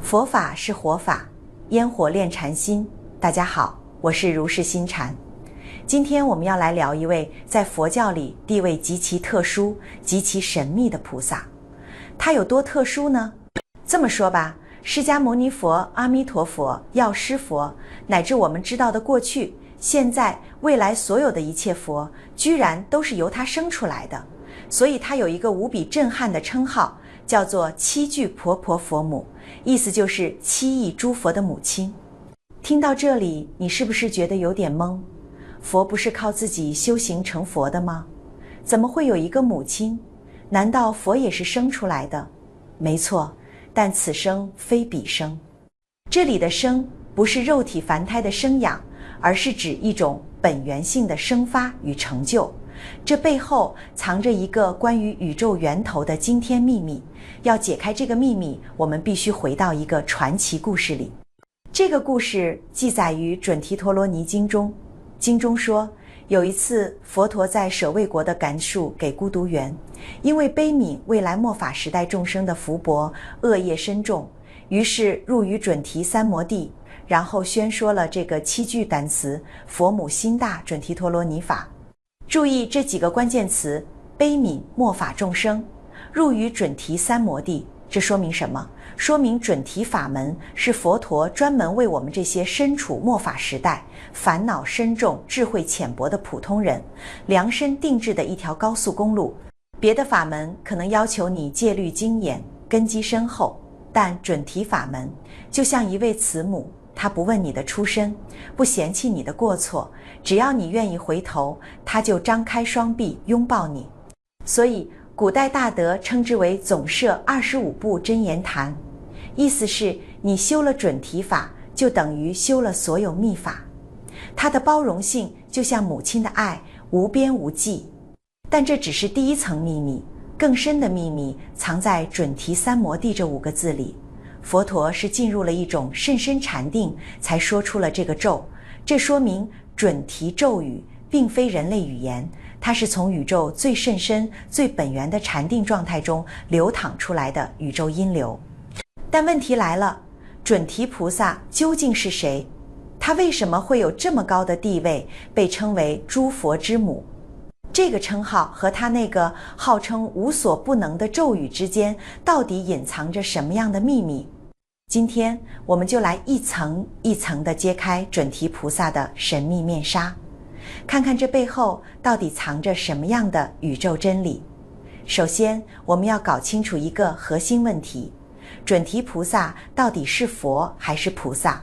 佛法是活法，烟火炼禅心。大家好，我是如是心禅。今天我们要来聊一位在佛教里地位极其特殊、极其神秘的菩萨。他有多特殊呢？这么说吧，释迦牟尼佛、阿弥陀佛、药师佛，乃至我们知道的过去、现在、未来所有的一切佛，居然都是由他生出来的。所以他有一个无比震撼的称号，叫做七具婆婆佛母，意思就是七亿诸佛的母亲。听到这里，你是不是觉得有点懵？佛不是靠自己修行成佛的吗？怎么会有一个母亲？难道佛也是生出来的？没错，但此生非彼生。这里的生不是肉体凡胎的生养，而是指一种本源性的生发与成就。这背后藏着一个关于宇宙源头的惊天秘密。要解开这个秘密，我们必须回到一个传奇故事里。这个故事记载于准提陀罗尼经中。经中说，有一次佛陀在舍卫国的甘树给孤独园，因为悲悯未来末法时代众生的福薄，恶业深重，于是入于准提三摩地，然后宣说了这个七句单词：佛母心大准提陀罗尼法。注意这几个关键词：悲悯末法众生，入于准提三摩地。这说明什么？说明准提法门是佛陀专门为我们这些身处末法时代、烦恼深重、智慧浅薄的普通人量身定制的一条高速公路。别的法门可能要求你戒律精严、根基深厚，但准提法门就像一位慈母，他不问你的出身，不嫌弃你的过错，只要你愿意回头，他就张开双臂拥抱你。所以古代大德称之为总摄25部真言坛，意思是你修了准提法，就等于修了所有密法。它的包容性就像母亲的爱，无边无际。但这只是第一层秘密，更深的秘密藏在准提三摩地这5个字里。佛陀是进入了一种甚深禅定，才说出了这个咒。这说明准提咒语并非人类语言，它是从宇宙最甚深、最本源的禅定状态中流淌出来的宇宙音流。但问题来了，准提菩萨究竟是谁？他为什么会有这么高的地位，被称为诸佛之母？这个称号和他那个号称无所不能的咒语之间，到底隐藏着什么样的秘密？今天我们就来一层一层地揭开准提菩萨的神秘面纱，看看这背后到底藏着什么样的宇宙真理。首先，我们要搞清楚一个核心问题：准提菩萨到底是佛还是菩萨？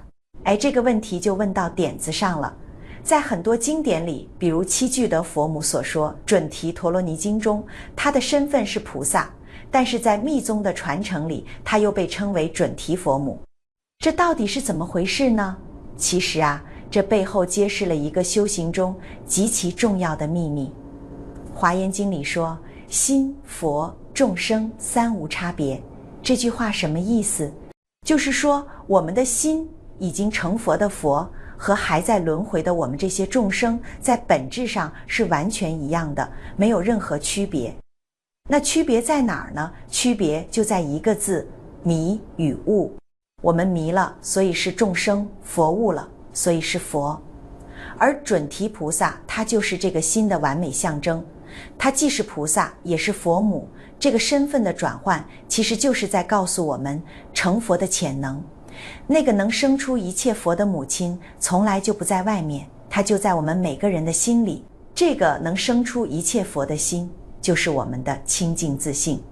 这个问题就问到点子上了。在很多经典里，比如七具德佛母所说准提陀罗尼经中，他的身份是菩萨，但是在密宗的传承里，他又被称为准提佛母。这到底是怎么回事呢？其实这背后揭示了一个修行中极其重要的秘密。华严经里说，心、佛、众生三无差别。这句话什么意思？就是说，我们的心已经成佛的佛和还在轮回的我们这些众生，在本质上是完全一样的，没有任何区别。那区别在哪儿呢？区别就在一个字：迷与悟。我们迷了，所以是众生；佛悟了，所以是佛。而准提菩萨，他就是这个心的完美象征。他既是菩萨，也是佛母。这个身份的转换，其实就是在告诉我们成佛的潜能。那个能生出一切佛的母亲，从来就不在外面，它就在我们每个人的心里。这个能生出一切佛的心，就是我们的清净自信。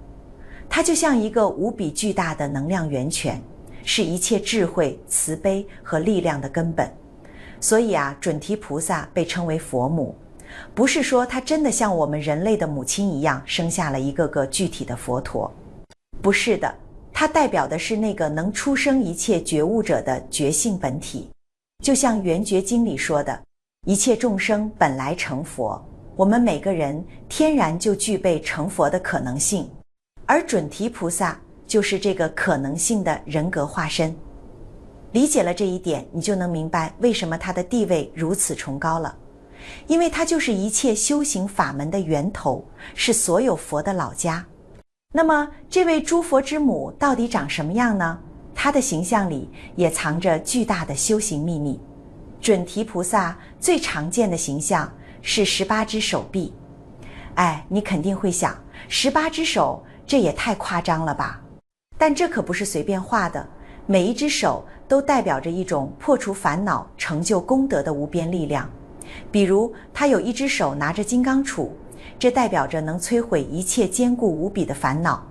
它就像一个无比巨大的能量源泉，是一切智慧、慈悲和力量的根本。所以准提菩萨被称为佛母，不是说他真的像我们人类的母亲一样生下了一个个具体的佛陀，不是的，它代表的是那个能出生一切觉悟者的觉性本体。就像圆觉经里说的，一切众生本来成佛，我们每个人天然就具备成佛的可能性，而准提菩萨就是这个可能性的人格化身。理解了这一点，你就能明白为什么他的地位如此崇高了。因为他就是一切修行法门的源头，是所有佛的老家。那么这位诸佛之母到底长什么样呢？他的形象里也藏着巨大的修行秘密。准提菩萨最常见的形象是18只手臂。你肯定会想，18只手，这也太夸张了吧？但这可不是随便画的，每一只手都代表着一种破除烦恼、成就功德的无边力量。比如，他有一只手拿着金刚杵，这代表着能摧毁一切坚固无比的烦恼；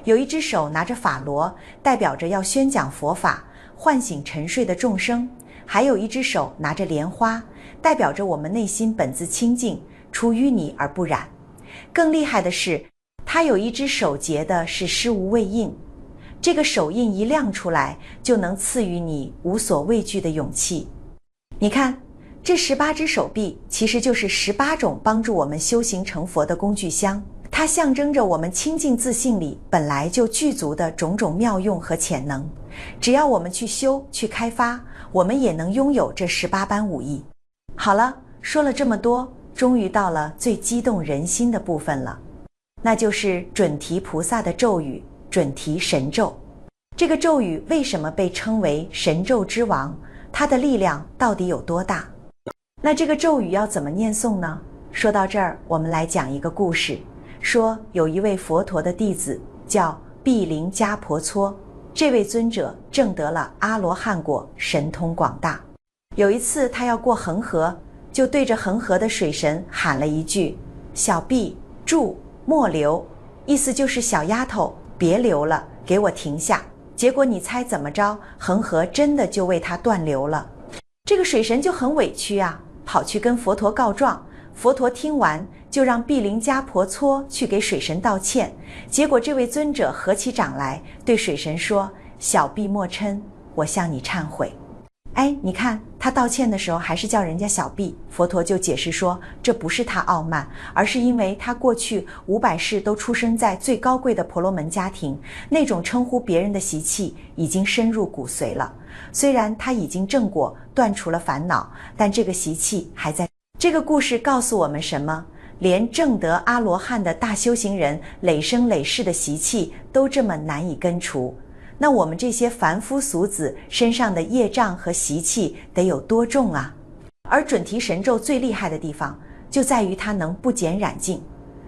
有一只手拿着法螺，代表着要宣讲佛法，唤醒沉睡的众生；还有一只手拿着莲花，代表着我们内心本自清净，出淤泥而不染。更厉害的是，他有一只手结的是施无畏印，这个手印一亮出来，就能赐予你无所畏惧的勇气。你看，这18只手臂其实就是18种帮助我们修行成佛的工具箱，它象征着我们清净自信里本来就具足的种种妙用和潜能。只要我们去修、去开发，我们也能拥有这18般武艺。好了，说了这么多，终于到了最激动人心的部分了，那就是准提菩萨的咒语——准提神咒。这个咒语为什么被称为神咒之王？它的力量到底有多大？那这个咒语要怎么念诵呢？说到这儿，我们来讲一个故事，说有一位佛陀的弟子叫毗陵迦婆蹉，这位尊者证得了阿罗汉果，神通广大。有一次他要过恒河，就对着恒河的水神喊了一句：小婢住，莫流，意思就是小丫头别流了，给我停下。结果你猜怎么着？恒河真的就为他断流了。这个水神就很委屈啊，跑去跟佛陀告状。佛陀听完就让毗陵迦婆蹉去给水神道歉。结果这位尊者合起掌来，对水神说：小婢莫嗔，我向你忏悔。你看他道歉的时候还是叫人家小婢，佛陀就解释说，这不是他傲慢，而是因为他过去500世都出生在最高贵的婆罗门家庭，那种称呼别人的习气已经深入骨髓了。虽然他已经证果，断除了烦恼，但这个习气还在。这个故事告诉我们什么？连证得阿罗汉的大修行人累生累世的习气都这么难以根除，那我们这些凡夫俗子身上的业障和习气得有多重啊？而准提神咒最厉害的地方就在于它能不减染净。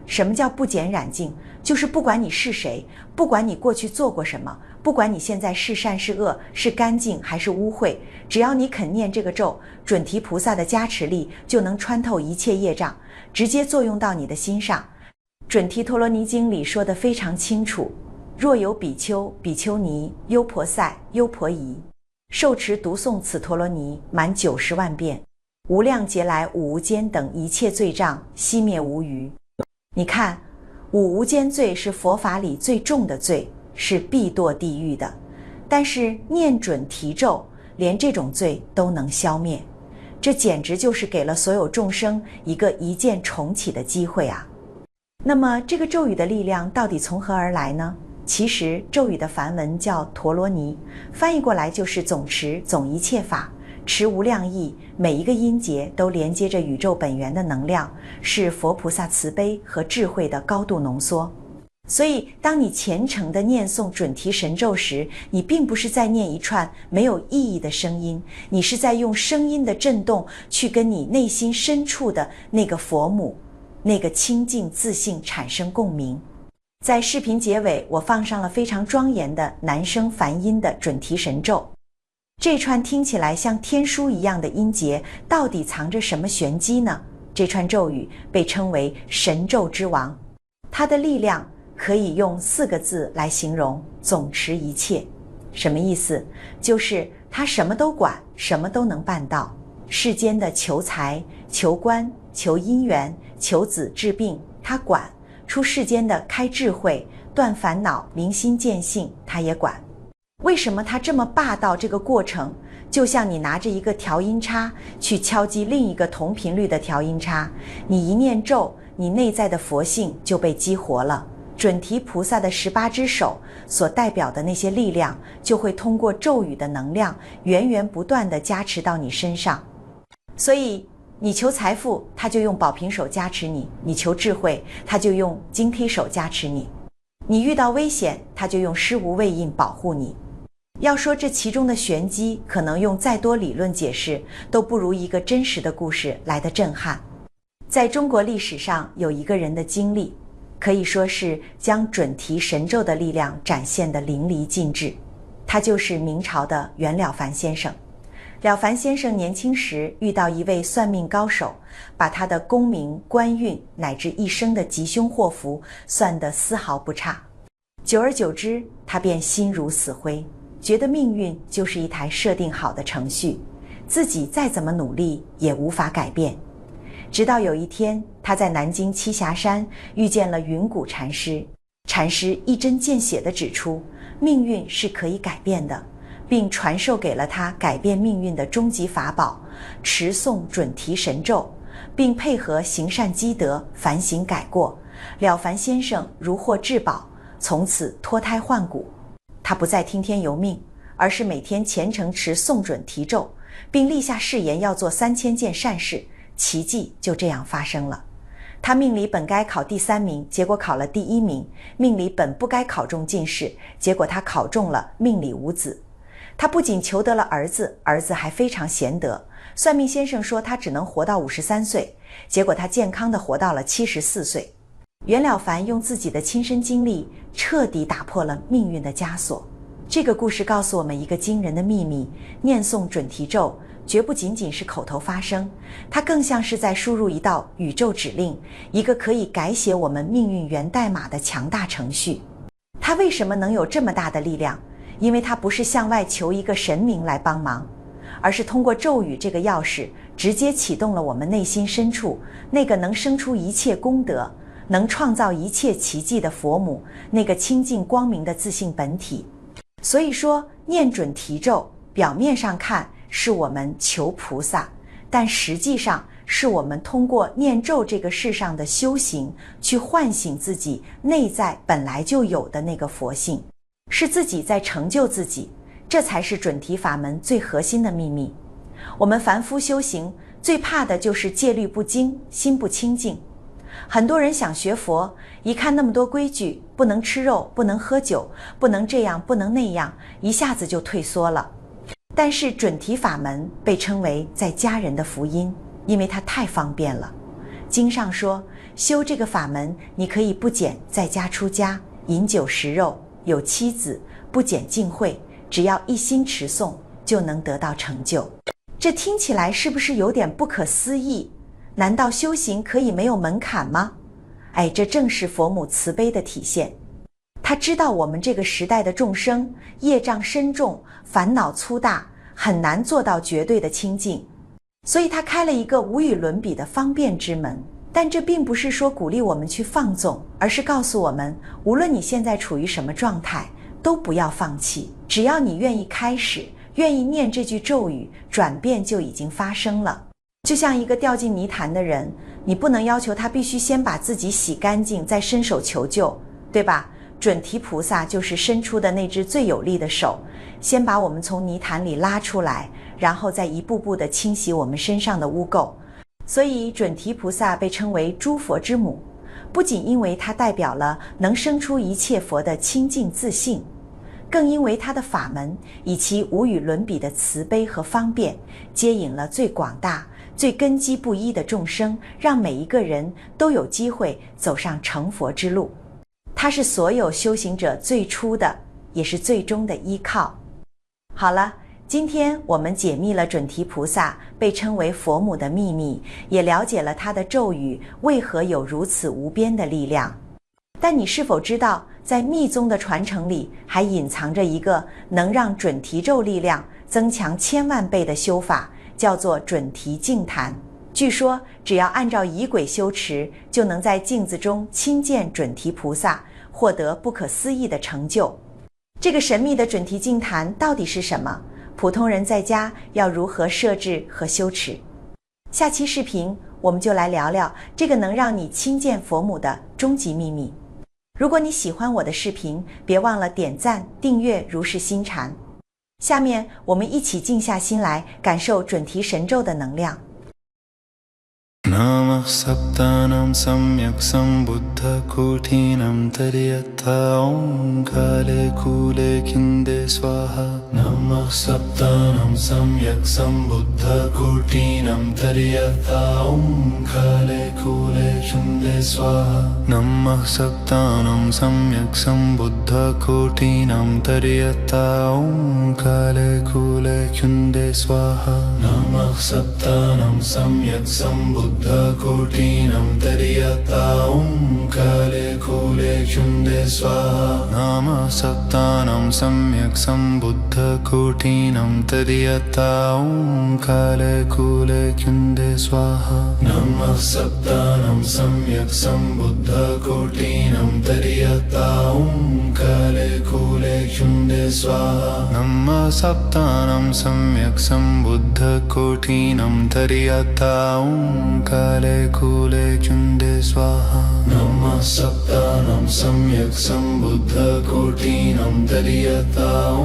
什么叫不减染净？就是不管你是谁，不管你过去做过什么，不管你现在是善是恶，是干净还是污秽，只要你肯念这个咒，准提菩萨的加持力就能穿透一切业障，直接作用到你的心上。准提陀罗尼经里说得非常清楚，若有比丘、比丘尼、优婆塞、优婆夷，受持读诵此陀罗尼满90万遍，无量劫来五无间等一切罪障悉灭无余。你看，五无间罪是佛法里最重的罪，是必堕地狱的，但是念准提咒连这种罪都能消灭，这简直就是给了所有众生一个一键重启的机会啊！那么这个咒语的力量到底从何而来呢？其实咒语的梵文叫陀罗尼，翻译过来就是总持、总一切法，持无量义，每一个音节都连接着宇宙本源的能量，是佛菩萨慈悲和智慧的高度浓缩。所以当你虔诚地念诵准提神咒时，你并不是在念一串没有意义的声音，你是在用声音的震动去跟你内心深处的那个佛母，那个清净自信产生共鸣。在视频结尾，我放上了非常庄严的男声梵音的准提神咒。这串听起来像天书一样的音节，到底藏着什么玄机呢？这串咒语被称为神咒之王，它的力量可以用4个字来形容：总持一切。什么意思？就是它什么都管，什么都能办到。世间的求财、求官、求姻缘、求子治病，它管；出世间的开智慧、断烦恼、明心见性，它也管。为什么它这么霸道？这个过程就像你拿着一个调音叉去敲击另一个同频率的调音叉，你一念咒，你内在的佛性就被激活了。准提菩萨的18只手所代表的那些力量，就会通过咒语的能量源源不断地加持到你身上。所以你求财富，他就用宝瓶手加持你；你求智慧，他就用金梯手加持你；你遇到危险，他就用施无畏印保护你。要说这其中的玄机，可能用再多理论解释，都不如一个真实的故事来得震撼。在中国历史上有一个人的经历，可以说是将准提神咒的力量展现得淋漓尽致，他就是明朝的袁了凡先生。了凡先生年轻时遇到一位算命高手，把他的功名官运乃至一生的吉凶祸福算得丝毫不差。久而久之，他便心如死灰，觉得命运就是一台设定好的程序，自己再怎么努力也无法改变。直到有一天，他在南京栖霞山遇见了云谷禅师，禅师一针见血地指出，命运是可以改变的，并传授给了他改变命运的终极法宝——持诵准提神咒，并配合行善积德，反省改过。了凡先生如获至宝，从此脱胎换骨。他不再听天由命，而是每天虔诚持诵准提咒，并立下誓言要做3000件善事。奇迹就这样发生了。他命里本该考第3名，结果考了第1名；命里本不该考中进士，结果他考中了，命里无子。他不仅求得了儿子，儿子还非常贤德。算命先生说他只能活到53岁，结果他健康地活到了74岁。袁了凡用自己的亲身经历，彻底打破了命运的枷锁。这个故事告诉我们一个惊人的秘密：念诵准提咒绝不仅仅是口头发声，它更像是在输入一道宇宙指令，一个可以改写我们命运源代码的强大程序。它为什么能有这么大的力量？因为它不是向外求一个神明来帮忙，而是通过咒语这个钥匙，直接启动了我们内心深处那个能生出一切功德，能创造一切奇迹的佛母，那个清净光明的自性本体。所以说，念准提咒表面上看是我们求菩萨，但实际上是我们通过念咒这个世上的修行，去唤醒自己内在本来就有的那个佛性，是自己在成就自己，这才是准提法门最核心的秘密。我们凡夫修行最怕的就是戒律不精，心不清净。很多人想学佛，一看那么多规矩，不能吃肉，不能喝酒，不能这样，不能那样，一下子就退缩了。但是准提法门被称为在家人的福音，因为它太方便了。经上说，修这个法门，你可以不减在家出家，饮酒食肉，有妻子，不减净慧，只要一心持诵，就能得到成就。这听起来是不是有点不可思议？难道修行可以没有门槛吗？这正是佛母慈悲的体现。他知道我们这个时代的众生业障深重，烦恼粗大，很难做到绝对的清净，所以他开了一个无与伦比的方便之门。但这并不是说鼓励我们去放纵，而是告诉我们，无论你现在处于什么状态，都不要放弃，只要你愿意开始，愿意念这句咒语，转变就已经发生了。就像一个掉进泥潭的人，你不能要求他必须先把自己洗干净，再伸手求救，对吧？准提菩萨就是伸出的那只最有力的手，先把我们从泥潭里拉出来，然后再一步步地清洗我们身上的污垢。所以准提菩萨被称为诸佛之母，不仅因为它代表了能生出一切佛的清净自性，更因为它的法门以其无与伦比的慈悲和方便，接引了最广大最根基不一的众生，让每一个人都有机会走上成佛之路。它是所有修行者最初的，也是最终的依靠。好了，今天我们解密了准提菩萨被称为佛母的秘密，也了解了他的咒语为何有如此无边的力量。但你是否知道，在密宗的传承里，还隐藏着一个能让准提咒力量增强1000万倍的修法，叫做准提净坛。据说只要按照仪轨修持，就能在镜子中亲见准提菩萨，获得不可思议的成就。这个神秘的准提净坛到底是什么？普通人在家要如何设置和修持？下期视频我们就来聊聊这个能让你亲见佛母的终极秘密。如果你喜欢我的视频，别忘了点赞、订阅如是心禅。下面我们一起静下心来，感受准提神咒的能量。नमः सप्तानां सम्यक् सम्बुद्धकोटिनं तर्यथा ॐ काले कूले खिन्दे स्वाहा नमः सप्तानां सम्यक् सम्बुद्धकोटिनं तर्यथा ॐ काले कूले खिन्दे स्वाहा नमः सप्तानां सम्यक् सम्बुद्धकोटिनं तर्यथा ॐ काले कूले खिन्दे स्वाहा नमः सप्तानां सम्यक् सम्बुद्धकोटिनं तर्यथा ॐ काले कूले खिन्दे स्वाहा नमः सप्तानां सम्यक् सम्बुद्धकोटिनं तर्यथा ॐ काले कूले खिन्दे स्वाहा नमः सप्तानां सम्यक् सम्बुद्धकोटिनं तर्यथा ॐ काले कूले खिन्दे स्वाहा नमः सप्तानां सम्यक् सम्बुद्धकोटिनं तर्यथा ॐ काले कूले खिन्दे स्वाहा नमः सप्तानां सम्यक् सम्बुद्धकोटिनं तर्यथा ॐ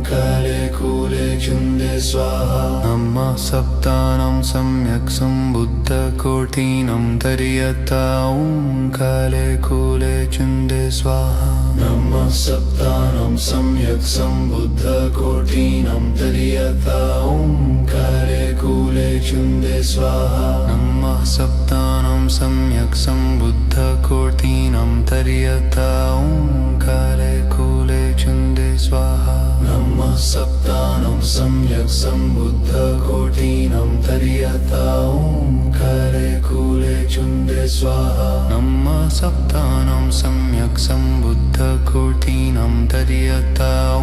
काले कूले खिन्दे स्वाहा नमः सप्तानां सम्यक् सम्बुद्धकोटिनं तर्यथा ॐ काले कूले खिन्दे स्वाहा नमः सप्तानां सम्यक् सम्बुद्धकोटिनं तर्यथा ॐ काले कूले खिन्दे स्वाहा नमः सप्तानां सम्यक् सम्बुद्धकोटिनं तर्यथा ॐ काले कूले खिन्दे स्वाहा नमः सप्तानां सम्यक् सम्बुद्धकोटिनं तर्यथा ॐ काले कूले खिन्दे स्वाहा नमः सप्तानां सम्यक् सम्बुद्धकोटिनं तर्यथा ॐ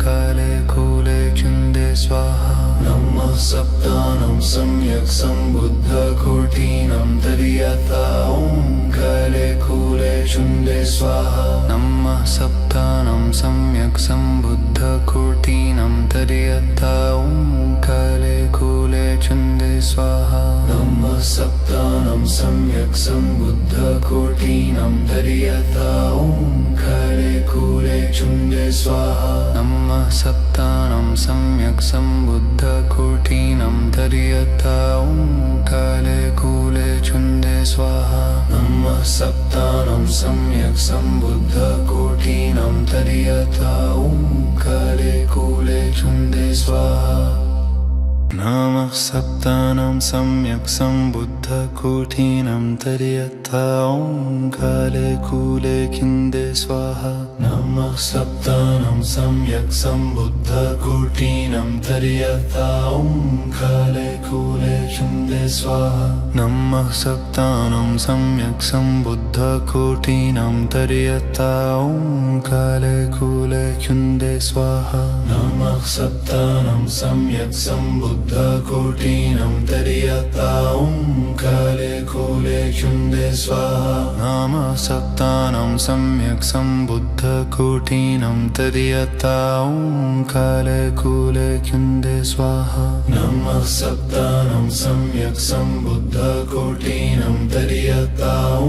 काले कूले खिन्दे स्वाहा नमः सप्तानां सम्यक् सम्बुद्धकोटिनं तर्यथा ॐ काले कूले खिन्दे स्वाहा नमः सप्तानां सम्यक् सम्बुद्धकोटिनं तर्यथा ॐ काले कूले खिन्दे स्वाहा नमः सप्तानां सम्यक् सम्बुद्धकोटिनं तर्यथा ॐ काले कूले खिन्दे स्वाहा नमः सप्तानां सम्यक् सम्बुद्धकोटिनं तर्यथा ॐ काले कूले खिन्दे स्वाहा नमः सप्तानां सम्यक् सम्बुद्धकोटिनं तर्यथा ॐ काले कूले खिन्दे स्वाहा नमः सप्तानां सम्यक् सम्बुद्धकोटिनं तर्यथा ॐ काले कूले खिन्दे स्वाहा नमः सप्तानां सम्यक् सम्बुद्धकोटिनं तर्यथा ॐ काले कूले खिन्दे स्वाहा नमः सप्तानां सम्यक् सम्बुद्धकोटिनं तर्यथा ॐ काले कूले खिन्दे स्वाहा नमः सप्तानां सम्यक् सम्बुद्धकोटिनं तर्यथा ॐ काले कूले खिन्दे स्वाहा नमः सप्तानां सम्यक् सम्बुद्धकोटिनं तर्यथा ॐ काले कूले खिन्दे स्वाहा नमः सप्तानां सम्यक् सम्बुद्धकोटिनं तर्यथा ॐ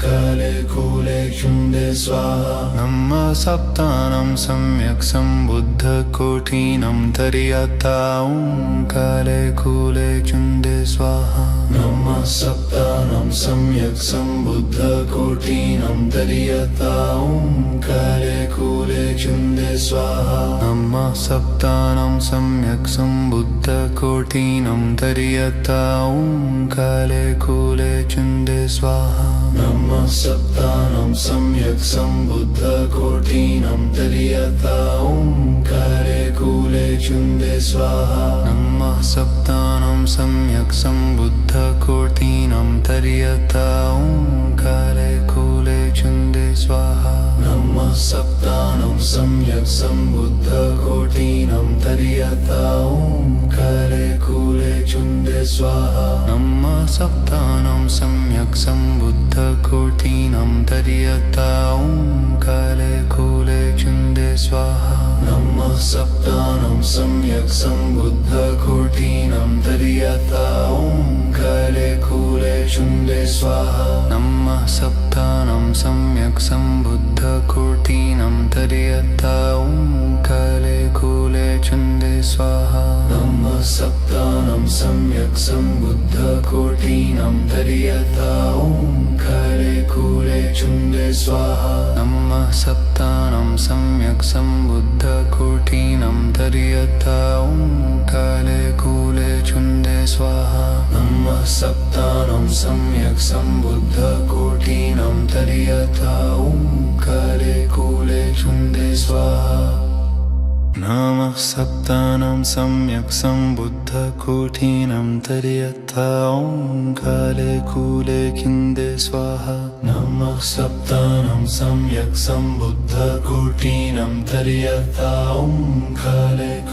काले कूले खिन्दे स्वाहा नमः सप्तानां सम्यक् सम्बुद्धकोटिनं तर्यथा ॐ काले कूले खिन्दे स्वाहा नमः सप्तानां सम्यक् सम्बुद्धकोटिनं तर्यथा ॐ काले कूले खिन्दे स्वाहा नमः सप्तानां सम्यक् सम्बुद्धकोटिनं तर्यथा ॐ काले कूले खिन्दे स्वाहा नमः सप्तानां सम्यक् सम्बुद्धकोटिनं तर्यथा ॐ काले कूले खिन्दे स्वाहा नमः सप्तानां सम्यक् सम्बुद्धकोटिनं तर्यथा ॐ काले कूले खिन्दे स्वाहा नमः सप्तानां सम्यक् सम्बुद्धकोटिनं तर्यथा ॐ काले कूले खिन्दे स्वाहा नमः सप्तानां सम्यक् सम्बुद्धकोटिनं तर्यथा ॐ काले कूले खिन्दे स्वाहा नमः सप्तानां सम्यक् सम्बुद्धकोटिनं तर्यथा ॐ काले कूले चुंदे स्वाहा नमः सप्तानं सम्यक् सम्बुद्धकोटिनं तर्यथा ॐ काले कूले चुंदे स्वाहा नमः सप्तानं सम्यक् सम्बुद्धकोटिनं तर्यथा ॐ काले कूले चुंदे स्वाहा नमः सप्तानं सम्यक् सम्बुद्धकोटिनं तर्यथा ॐ काले कूले चुंदे स्वाहा नमः सप्तानं सम्यक् सम्बुद्धकोटिनं तर्यथा ॐ काले कूले चुंदे स्वाहा नमः सप्तानं सम्यक् सम्बुद्धकोटिनं तर्यथा ॐ काले कूले चुंदे स्वाहा नमः सप्तानं सम्यक् सम्बुद्धकोटिनं तर्यथा ॐ काले कूले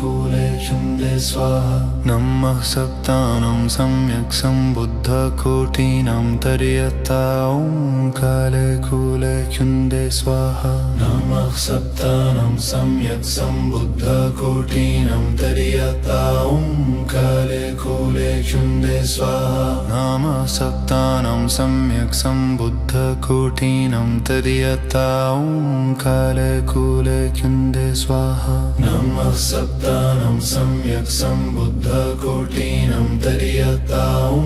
चुंदे स्वाहा नमः सप्तानं सम्यक् सम्बुद्धकोटिनं तर्यथा ॐ काले कूले चुंदे स्वाहा नमः सप्तानं सम्यक् सम्बुद्धकोटिनं तर्यथा ॐ काले कूले चुंदे स्वाहा नमः सप्तानं सम्यक् सम्बुद्धकोटिनं तर्यथा ॐ काले कूले चुंदे स्वाहा नमः सप्तानं सम्यक् सम्बुद्धकोटिनं तर्यथा ॐ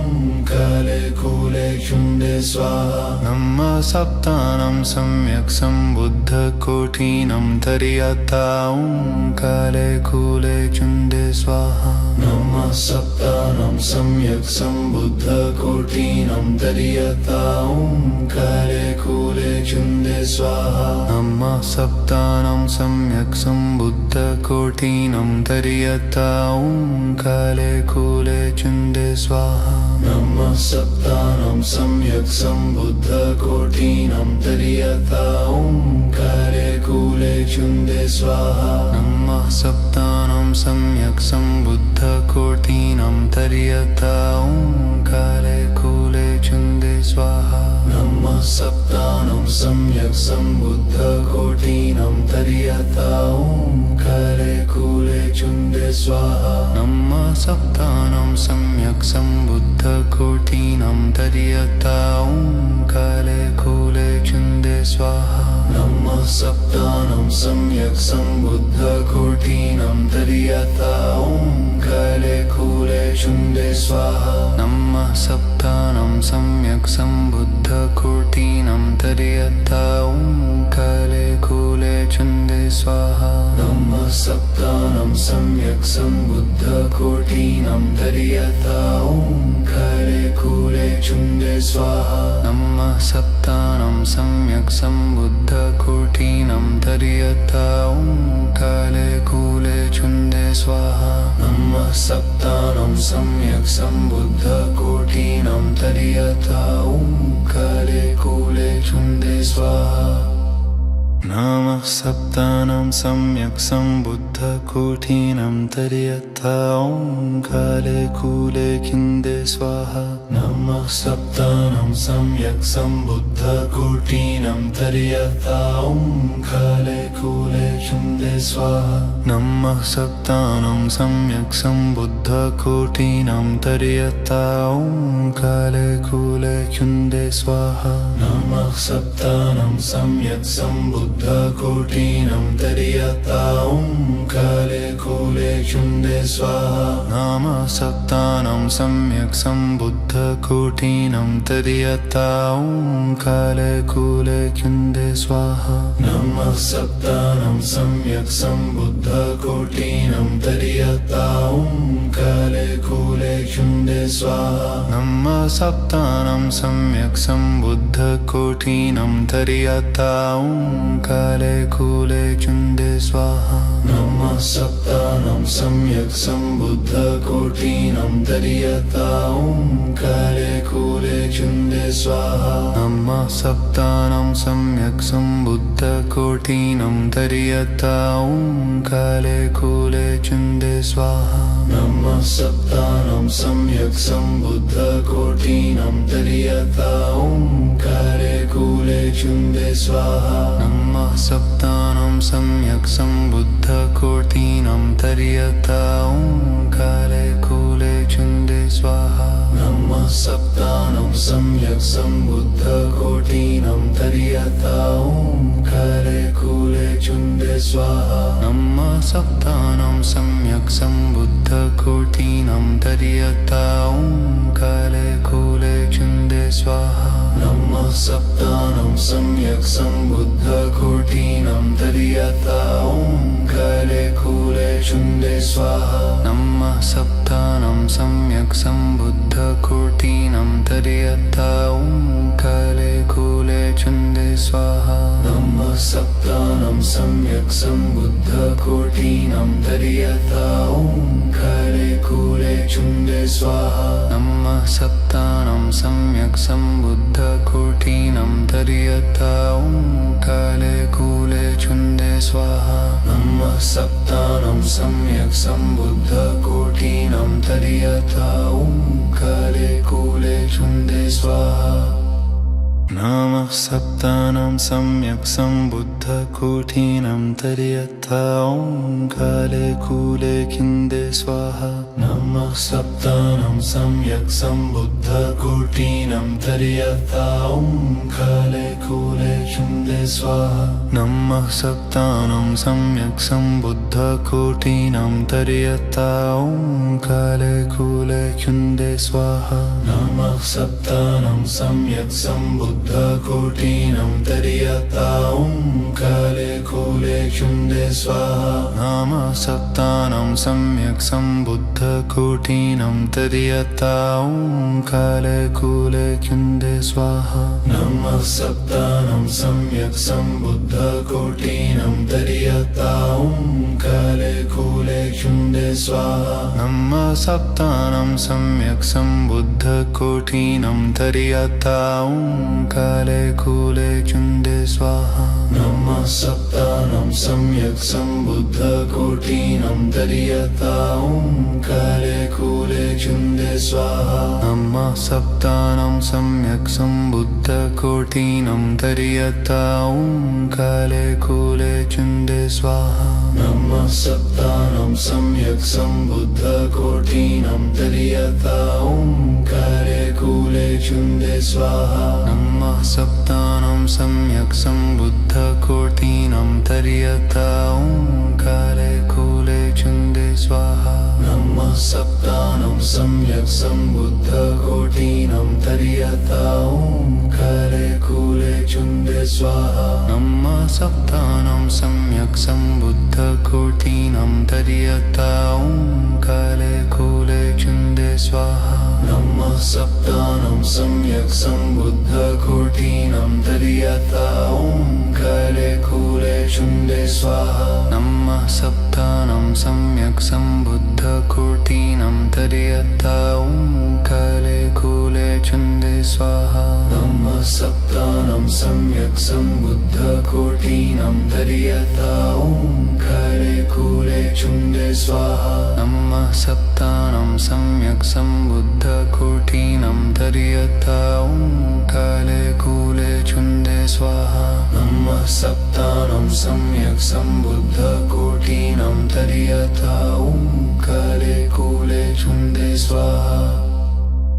काले कूले चुंदे स्वाहा नमः सप्तानं सम्यक् सम्बुद्धकोटिनं तर्यथा ॐ काले कूले चुंदे स्वाहा नमः सप्तानं सम्यक् सम्बुद्धकोटिनं तर्यथा ॐ काले कूले चुंदे स्वाहा नमः सप्तानं सम्यक् सम्बुद्धकोटिनं तर्यथा ॐ काले कूले चुंदे स्वाहा नमः सप्तानं सम्यक् सम्बुद्धकोटिनं तर्यथा ॐ काले कूले चुंदे स्वाहा नमः सप्तानं सम्यक् सम्बुद्धकोटिनं तर्यथा ॐ काले कूले चुंदे स्वाहा नमः सप्तानं सम्यक् सम्बुद्धकोटिनं तर्यथा ॐ काले कूले चुंदे स्वाहा नमः सप्तानं सम्यक् सम्बुद्धकोटिनं तर्यथा ॐ काले कूले चुंदे स्वाहा नमः सप्तानं सम्यक् सम्बुद्धकोटिनं तर्यथा ॐ काले कूले चुंदे स्वाहा नमः सप्तानं सम्यक् सम्बुद्धकोटिनं तर्यथा ॐ काले कूले चुंदे स्वाहा नमः सप्तानं सम्यक् सम्बुद्धकोटिनं तर्यथा ॐ काले कूले चुंदे स्वाहा नमः सप्तानं सम्यक् सम्बुद्धकोटिनं तर्यथा ॐ काले कूले चुंदे स्वाहा नमः सप्तानं सम्यक् सम्बुद्धकोटिनं तर्यथा ॐ काले कूले चुंदे स्वाहा नमः सप्तानं सम्यक् सम्बुद्धकोटिनं तर्यथा ॐ काले कूले चुंदे स्वाहा नमः सप्तानं सम्यक् सम्बुद्धकोटिनं तर्यथा ॐ काले कूले चुंदे स्वाहा नमः सप्तानं सम्यक् सम्बुद्धकोटिनं तर्यथा ॐ काले कूले चुंदे स्वाहा नमः सप्तानं सम्यक् सम्बुद्धकोटिनं तर्यथा ॐ काले कूले चुंदे स्वाहा नमः सप्तानं सम्यक् सम्बुद्धकोटिनं तर्यथा ॐ काले कूले चुंदे स्वाहा नमः सप्तानं सम्यक् सम्बुद्धकोटिनं तर्यथा ॐ काले कूले चुंदे स्वाहा नमः सप्तानं सम्यक् सम्बुद्धकोटिनं तर्यथा ॐ काले कूले चुंदे स्वाहा नमः सप्तानं सम्यक् सम्बुद्धकोटिनं तर्यथा ॐ काले कूले चुंदे स्वाहा नमः सप्तानं सम्यक् सम्बुद्धकोटिनं तर्यथा ॐ काले कूले चुंदे स्वाहा नमः सप्तानं सम्यक् सम्बुद्धकोटिनं तर्यथा ॐ काले कूले चुंदे स्वाहा नमः सप्तानं सम्यक् सम्बुद्धकोटिनं तर्यथा ॐ काले कूले चुंदे स्वाहा नमः नमः सप्तानं सम्यक् सम्बुद्धकोटिनं तर्यता ओंकारे कूले चुण्डे स्वाहा नमः सप्तानं सम्यक् सम्बुद्धकोटिनं तर्यता ओंकारे कूले चुण्डे स्वाहा नमः सप्तानं सम्यक् सम्बुद्धकोटिनं तर्यता ओंकारे कूले चुण्डे स्वाहा नमः सप्तानं सम्यक् सम्बुद्धकोटिनं तर्यता ओंकारे कूले चुण्डे स्वाहा नमः सप्तानं सम्यक् सम्बुद्धकोटिनं तर्यता ओंकारे कूले चुण्डे स्वाहा नमः सप्तानं सम्यक् सम्बुद्धकोटिनं तर्यता ओंकारे कूले चुण्डे स्वाहा नमः सप्तानं सम्यक् सम्बुद्धकोटिनं तर्यता ओंकारे कूले चुण्डे स्वाहा नमः सप्तानं सम्यक् सम्बुद्धकोटिनं तर्यता ओंकारे कूले चुण्डे स्वाहा नमः सप्तानं सम्यक् सम्बुद्धकोटिनं तर्यता ओंकारे कूले चुण्डे स्वाहा नमः सप्तानं सम्यक् सम्बुद्धकोटिनं तर्यता ओंकारे कूले चुण्डे स्वाहा नमः सप्तानं सम्यक् सम्बुद्धकोटिनं तर्यता ओंकारे कूले चुण्डे स्वाहा नमः सप्तानं सम्यक् सम्बुद्धकोटिनं तर्यता ओंकारे कूले चुण्डे स्वाहा नमः सप्तानं सम्यक् सम्बुद्धकोटिनं तर्यता ओंकारे कूले चुण्डे स्वाहा नमः सप्तानं सम्यक् सम्बुद्धकोटिनं तर्यता ओंकारे कूले चुण्डे स्वाहा नमः सप्तानं सम्यक् सम्बुद्धकोटिनं तर्यता ओंकारे कूले चुण्डे स्वाहा नमः सप्तानं सम्यक् सम्बुद्धकोटिनं तर्यता ओंकारे कूले चुण्डे स्वाहा नमः सप्तानं सम्यक् सम्बुद्धकोटिनं तर्यता ओंकारे कूले चुण्डे स्वाहा नमः सप्तानं सम्यक् सम्बुद्धकोटिनं तर्यता ओंकारे कूले चुण्डे स्वाहा नमः सप्तानं सम्यक् सम्बुद्धकोटिनं तर्यता ओंकारे कूले चुण्डे स्वाहा नमः सप्तानं सम्यक् सम्बुद्धकोटिनं तर्यता ओंकारे कूले चुण्डे स्वाहा नमः सप्तानं सम्यक् सम्बुद्धकोटिनं तर्यता ओंकारे कूले चुण्डे स्वाहा नमः सप्तानं सम्यक् सम्बुद्धकोटिनं तर्यता ओंकारे कूले चुण्डे स्वाहा नमः सप्तानं सम्यक् सम्बुद्धकोटिनं तर्यता ओंकारे कूले चुण्डे स्वाहा नमः सप्तानं सम्यक् सम्बुद्धकोटिनं तर्यता ओंकारे कूले चुण्डे स्वाहा नमः सप्तानं सम्यक् सम्बुद्धकोटिनं तर्यता ओंकारे कूले चुण्डे स्वाहा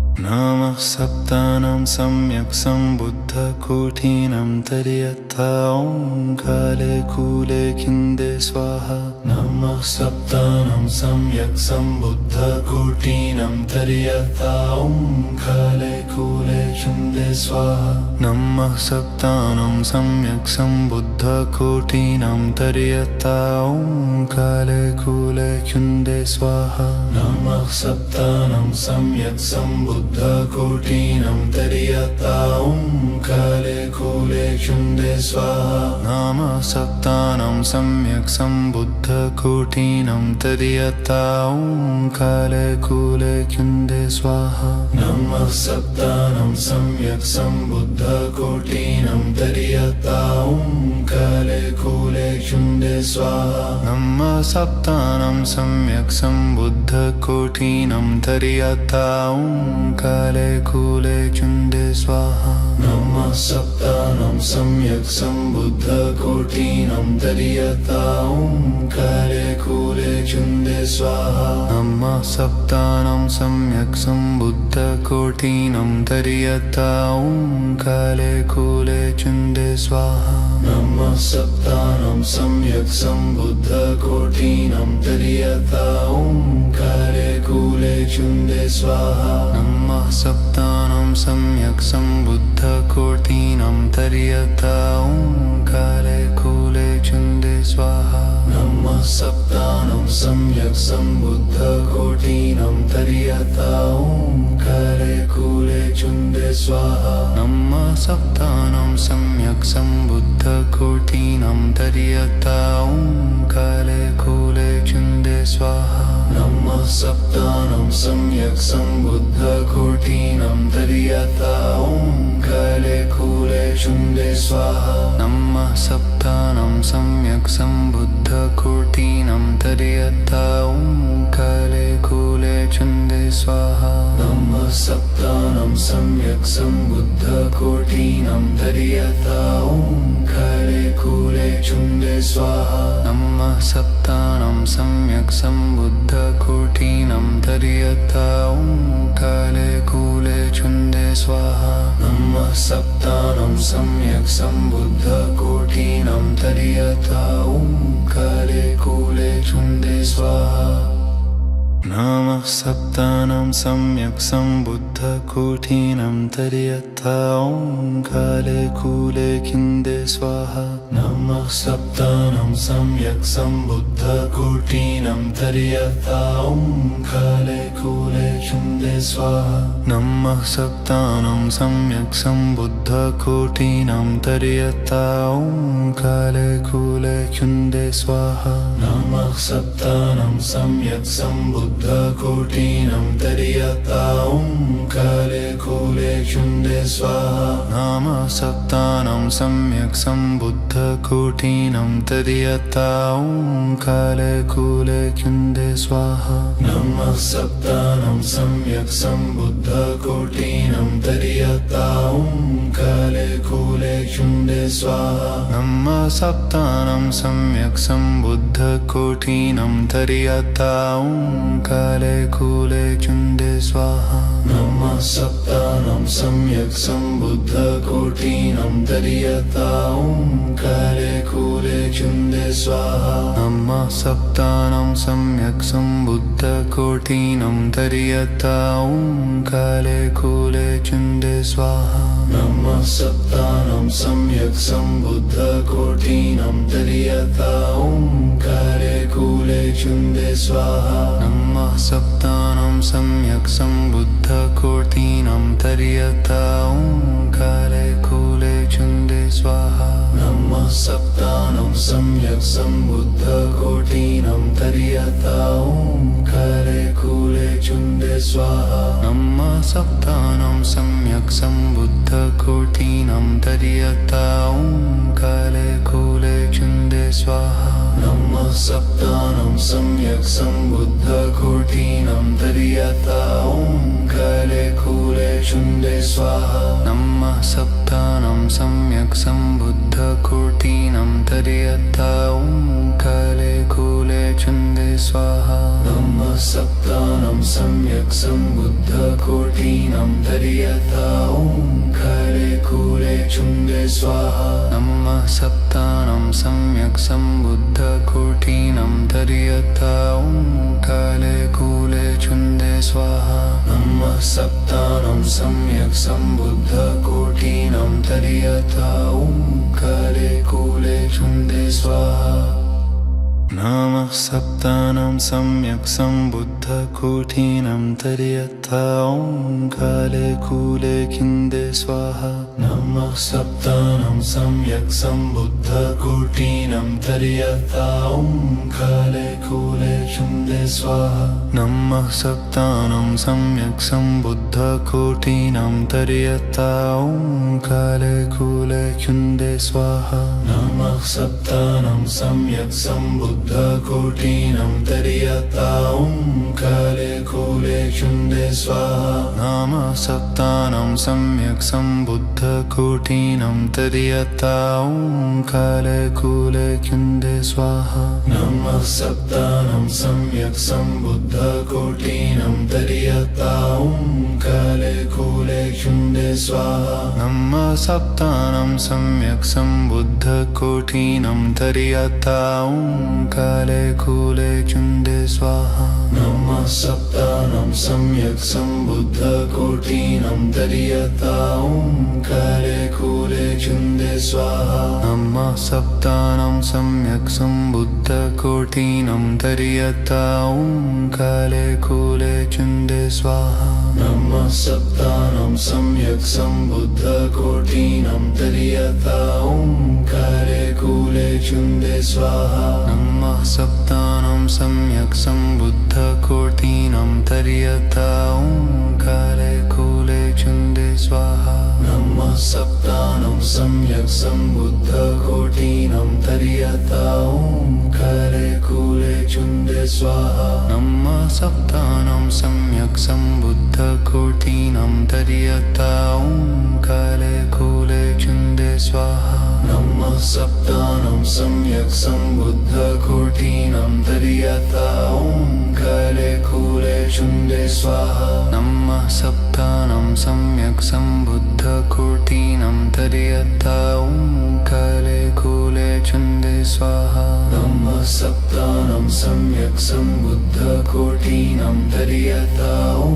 नमः सप्तानं सम्यक् सम्बुद्धकोटिनं तर्यता ओंकारे कूले चुण्डे स्वाहा नमः सप्तानं सम्यक् सम्बुद्धकोटिनं तर्यता ओंकारे कूले चुण्डे स्वाहा नमः सप्तानं सम्यक् सम्बुद्धकोटिनं तर्यता ओंकारे कूले चुण्डे स्वाहा नमः सप्तानं सम्यक् सम्बुद्धकोटिनं तर्यता ओंकारे कूले चुण्डे स्वाहा नमः सप्तानं सम्यक् सम्बुद्धकोटिनं तर्यता ओंकारे कूले चुण्डे स्वाहा नमः सप्तानं सम्यक् सम्बुद्धकोटिनं तर्यता ओंकारे कूले चुण्डे स्वाहा नमः सप्तानं सम्यक् सम्बुद्धकोटिनं तर्यता ओंकारे कूले चुण्डे स्वाहा नमः सप्तानं सम्यक् सम्बुद्धकोटिनं तर्यता ओंकारे कूले चुण्डे स्वाहा नमः सप्तानं सम्यक् सम्बुद्धकोटिनं तर्यता ॐ काले कूले चुण्डे स्वाहा नमः सप्तानं सम्यक् सम्बुद्धकोटिनं तर्यता ॐ काले कूले चुण्डे स्वाहा नमः सप्तानं सम्यक् सम्बुद्धकोटिनं तर्यता ॐ काले कूले चुण्डे स्वाहा नमः सप्तानं सम्यक् सम्बुद्धकोटिनं तर्यता ॐ काले कूले चुण्डे स्वाहा नमः सप्तानं सम्यक् सम्बुद्धकोटिनं तर्यता ॐ काले कूले चुण्डे स्वाहा नमः सप्तानं सम्यक् सम्बुद्धकोटिनं तर्यता ॐ काले कूले चुण्डे स्वाहा नमः सप्तानं सम्यक् सम्बुद्धकोटिनं तर्यता ॐ काले कूले चुण्डे स्वाहा नमः सप्तानं सम्यक् सम्बुद्धकोटिनं तर्यता ॐ काले कूले चुण्डे स्वाहा नमः सप्तानं सम्यक् सम्बुद्धकोटिनं तर्यता ॐ काले कूले चुण्डे स्वाहा नमः सप्तानं सम्यक् सम्बुद्धकोटिनं तर्यता ॐ काले कूले चुण्डे स्वाहा नमः सप्तानं सम्यक् सम्बुद्धकोटिनं तर्यता ॐ काले कूले चुण्डे स्वाहा नमः सप्तानं सम्यक् सम्बुद्धकोटिनं तर्यता ॐ काले कूले चुण्डे स्वाहा नमः सप्तानं सम्यक् सम्बुद्धकोटिनं तर्यता ॐ काले कूले चुण्डे स्वाहा नमः सप्तानं सम्यक् सम्बुद्धकोटिनं तर्यता ॐ काले कूले चुण्डे स्वाहा नमः सप्तानं सम्यक् सम्बुद्धकोटिनं तर्यता ॐ काले कूले चुण्डे स्वाहा नमः सप्तानं सम्यक् सम्बुद्धकोटिनं तर्यता ॐ काले कूले चुण्डे स्वाहा नमः सप्तानं सम्यक् सम्बुद्धकोटिनं तर्यता ॐ काले कूले चुण्डे स्वाहा नमः सप्तानं सम्यक् सम्बुद्धकोटिनं तर्यता ॐ काले कूले चुण्डे स्वाहा नमः सप्तानं सम्यक् सम्बुद्धकोटिनं तर्यता ॐ काले कूले चुण्डे स्वाहा नमः सप्तानं सम्यक् सम्बुद्धकोटिनं तर्यता ॐ काले कूले चुण्डे स्वाहा नमः सप्तानं सम्यक् सम्बुद्धकोटिनं तर्यता ॐ काले कूले चुण्डे स्वाहा नमः सप्तानं सम्यक् सम्बुद्धकोटिनं तर्यता ॐ काले कूले चुण्डे स्वाहा नमः सप्तानं सम्यक् सम्बुद्धकोटिनं तर्यता ॐ काले कूले चुण्डे स्वाहा नमः सप्तानं सम्यक् सम्बुद्धकोटिनं तर्यता ॐ काले कूले चुण्डे स्वाहा नमः सप्तानं सम्यक् सम्बुद्धकोटिनं तर्यता ॐ काले कूले चुण्डे स्वाहा नमः सप्तानं सम्यक् सम्बुद्धकोटिनं तर्यता ॐ काले कूले चुण्डे स्वाहा नमः सप्तानं सम्यक् सम्बुद्धकोटिनं तर्यता ॐ काले कूले चुण्डे स्वाहा नमः सप्तानं सम्यक् सम्बुद्धकोटिनं तर्यता ॐ काले कूले चुण्डे स्वाहा नमः सप्तानं सम्यक् सम्बुद्धकोटिनं तर्यता ॐ काले कूले चुण्डे स्वाहा नमः सप्तानं सम्यक् सम्बुद्धकोटिनं तर्यता ॐ काले कूले चुण्डे स्वाहा नमः सप्तानं सम्यक् सम्बुद्धकोटिनं तर्यता ॐ काले कूले चुण्डे स्वाहा नमः सप्तानं सम्यक् सम्बुद्धकोटिनं तर्यता ॐ काले कूले चुण्डे स्वाहा नमः सप्तानं सम्यक् सम्बुद्धकोटिनं सम्बुद्धकोटिनं तर्यता ॐ काले कूले कुन्दे स्वाहा नमः सप्तानं सम्यक् सम्बुद्धकोटिनं तर्यता ॐ काले कूले कुन्दे स्वाहा नमः सप्तानं सम्यक् सम्बुद्धकोटिनं तर्यता ॐ काले कूले कुन्दे स्वाहा नमः सप्तानं सम्यक् सम्बुद्धकोटिनं तर्यता ॐ काले कूले कुन्दे स्वाहा नमः सप्तानं सम्यक् सम्बुद्धकोटिनं तर्यता ॐ काले कूले कुन्दे स्वाहा नमः सप्तानं सम्यक् सम्बुद्धकोटिनं तर्यता ॐ काले कूले कुन्दे स्वाहा नमः सप्तानं सम्यक् सम्बुद्धकोटिनं तर्यता ॐ काले कूले कुन्दे स्वाहा नमः सप्तानं सम्यक् सम्बुद्धकोटिनं तर्यता ॐ काले कूले कुन्दे स्वाहा नमः सप्तानं सम्यक् सम्बुद्धकोटिनं तर्यता ॐ काले कूले कुन्दे स्वाहा नमः सप्तानं सम्यक् सम्बुद्धकोटिनं तर्यता ॐ काले कूले कुन्दे स्वाहा नमः सप्तानं सम्यक् सम्बुद्धकोटिनं तर्यता ॐ काले कूले कुन्दे स्वाहा नमः सप्तानं सम्यक् सम्बुद्धकोटिनं तर्यता ॐ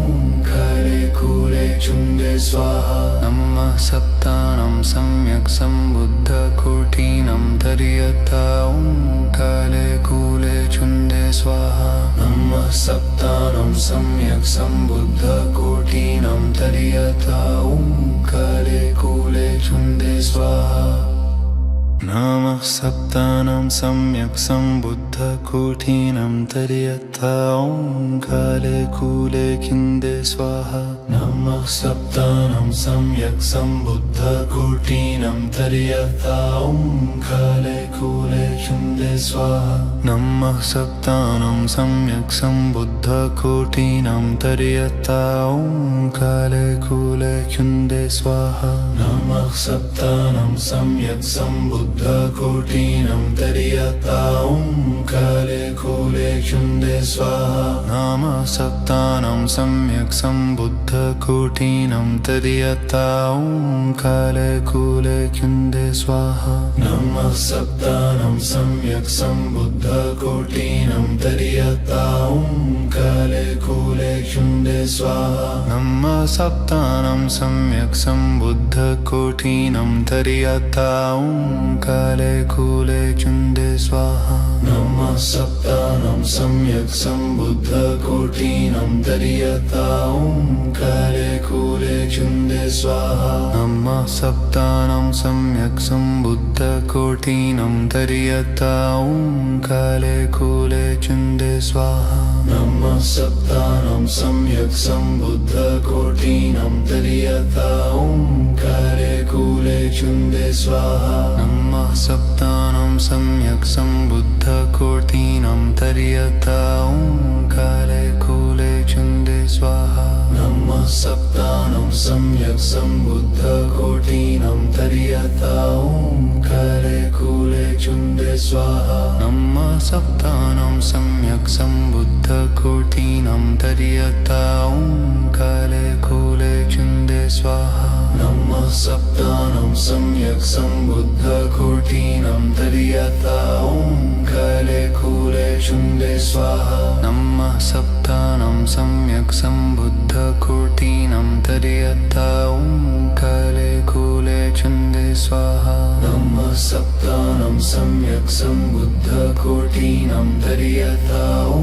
काले कूले कुन्दे स्वाहा नमः सप्तानं सम्यक् सम्बुद्धकोटिनं तर्यता ॐ काले कूले कुन्दे स्वाहा नमः सप्तानं सम्यक् सम्बुद्धकोटिनं तर्यता ॐ काले कूले कुन्दे स्वाहा नमः सप्तानं सम्यक् सम्बुद्धकोटिनं तर्यता ॐ काले कूले कुन्दे स्वाहा नमः सप्तानं सम्यक् सम्बुद्धकोटिनं तर्यता ॐ काले कूले कुन्दे स्वाहा नमः सप्तानं सम्यक् सम्बुद्धकोटिनं तर्यता ॐ काले कूले कुन्दे स्वाहा नमः सप्तानं सम्यक् सम्बुद्धकोटिनं तर्यता ॐ काले कूले कुन्दे स्वाहा नमः सप्तानं सम्यक् सम्बुद्धकोटिनं तर्यता ॐ काले कूले कुन्दे स्वाहा नमः सप्तानं सम्यक् सम्बुद्धकोटिनं तर्यता ॐ काले कूले कुन्दे स्वाहा नमः सप्तानं सम्यक् सम्बुद्धकोटिनं तर्यता ॐ काले कूले कुन्दे स्वाहा नमः सप्तानं सम्यक् सम्बुद्धकोटिनं तर्यता ॐ काले कूले कुन्दे स्वाहा नमः सप्तानं सम्यक् सम्बुद्धकोटिनं तर्यता ॐ काले कूले कुन्दे स्वाहा नमः सप्तानं सम्यक् सम्बुद्धकोटिनं तर्यता ॐ काले कूले कुन्दे स्वाहा नमः सप्तानं सम्यक् सम्बुद्धकोटिनं तर्यता ॐ काले कूले कुन्दे स्वाहा नमः सप्तानं सम्यक् सम्बुद्धकोटिनं तर्यता ॐ काले कूले कुन्दे स्वाहा नमः सप्तानं सम्यक् सम्बुद्धकोटिनं तर्यता ॐ काले कूले कुन्दे स्वाहा नमः सप्तानं सम्यक् सम्बुद्धकोटिनं तर्यता ॐ काले कूले कुन्दे स्वाहा नमः सप्तानं सम्यक् सम्बुद्धकोटिनं तर्यता ॐ काले कूले कुन्दे स्वाहा नमः सप्तानं सम्यक् सम्बुद्धकोटिनं तर्यता ॐ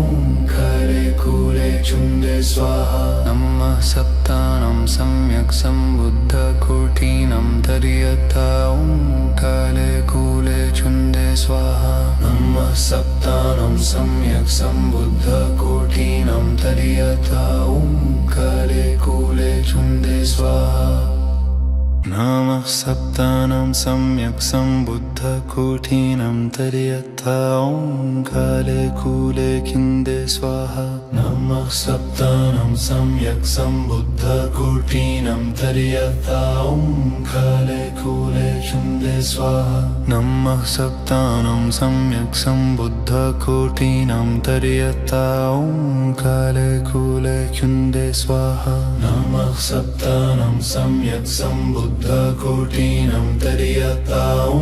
काले कूले कुन्दे स्वाहा नमः सप्तानं सम्यक् सम्बुद्धकोटिनं तर्यता ॐ काले कूले कुन्दे स्वाहा नमः सप्तानं सम्यक् सम्बुद्धकोटिनं तर्यता ॐ काले कूले कुन्दे स्वाहा नमः सप्तानं सम्यक् सम्बुद्धकोटिनं तर्यता ॐ काले कूले कुन्दे स्वाहा नमः सप्तानं सम्यक् सम्बुद्धकोटिनं तर्यता ॐ काले कूले चुन्दे स्वाहा नमः सप्तानं सम्यक् सम्बुद्धकोटिनं तर्यता ॐ काले कूले चुन्दे स्वाहा नमः सप्तानं सम्यक् सम्बुद्धकोटिनं तर्यता ॐ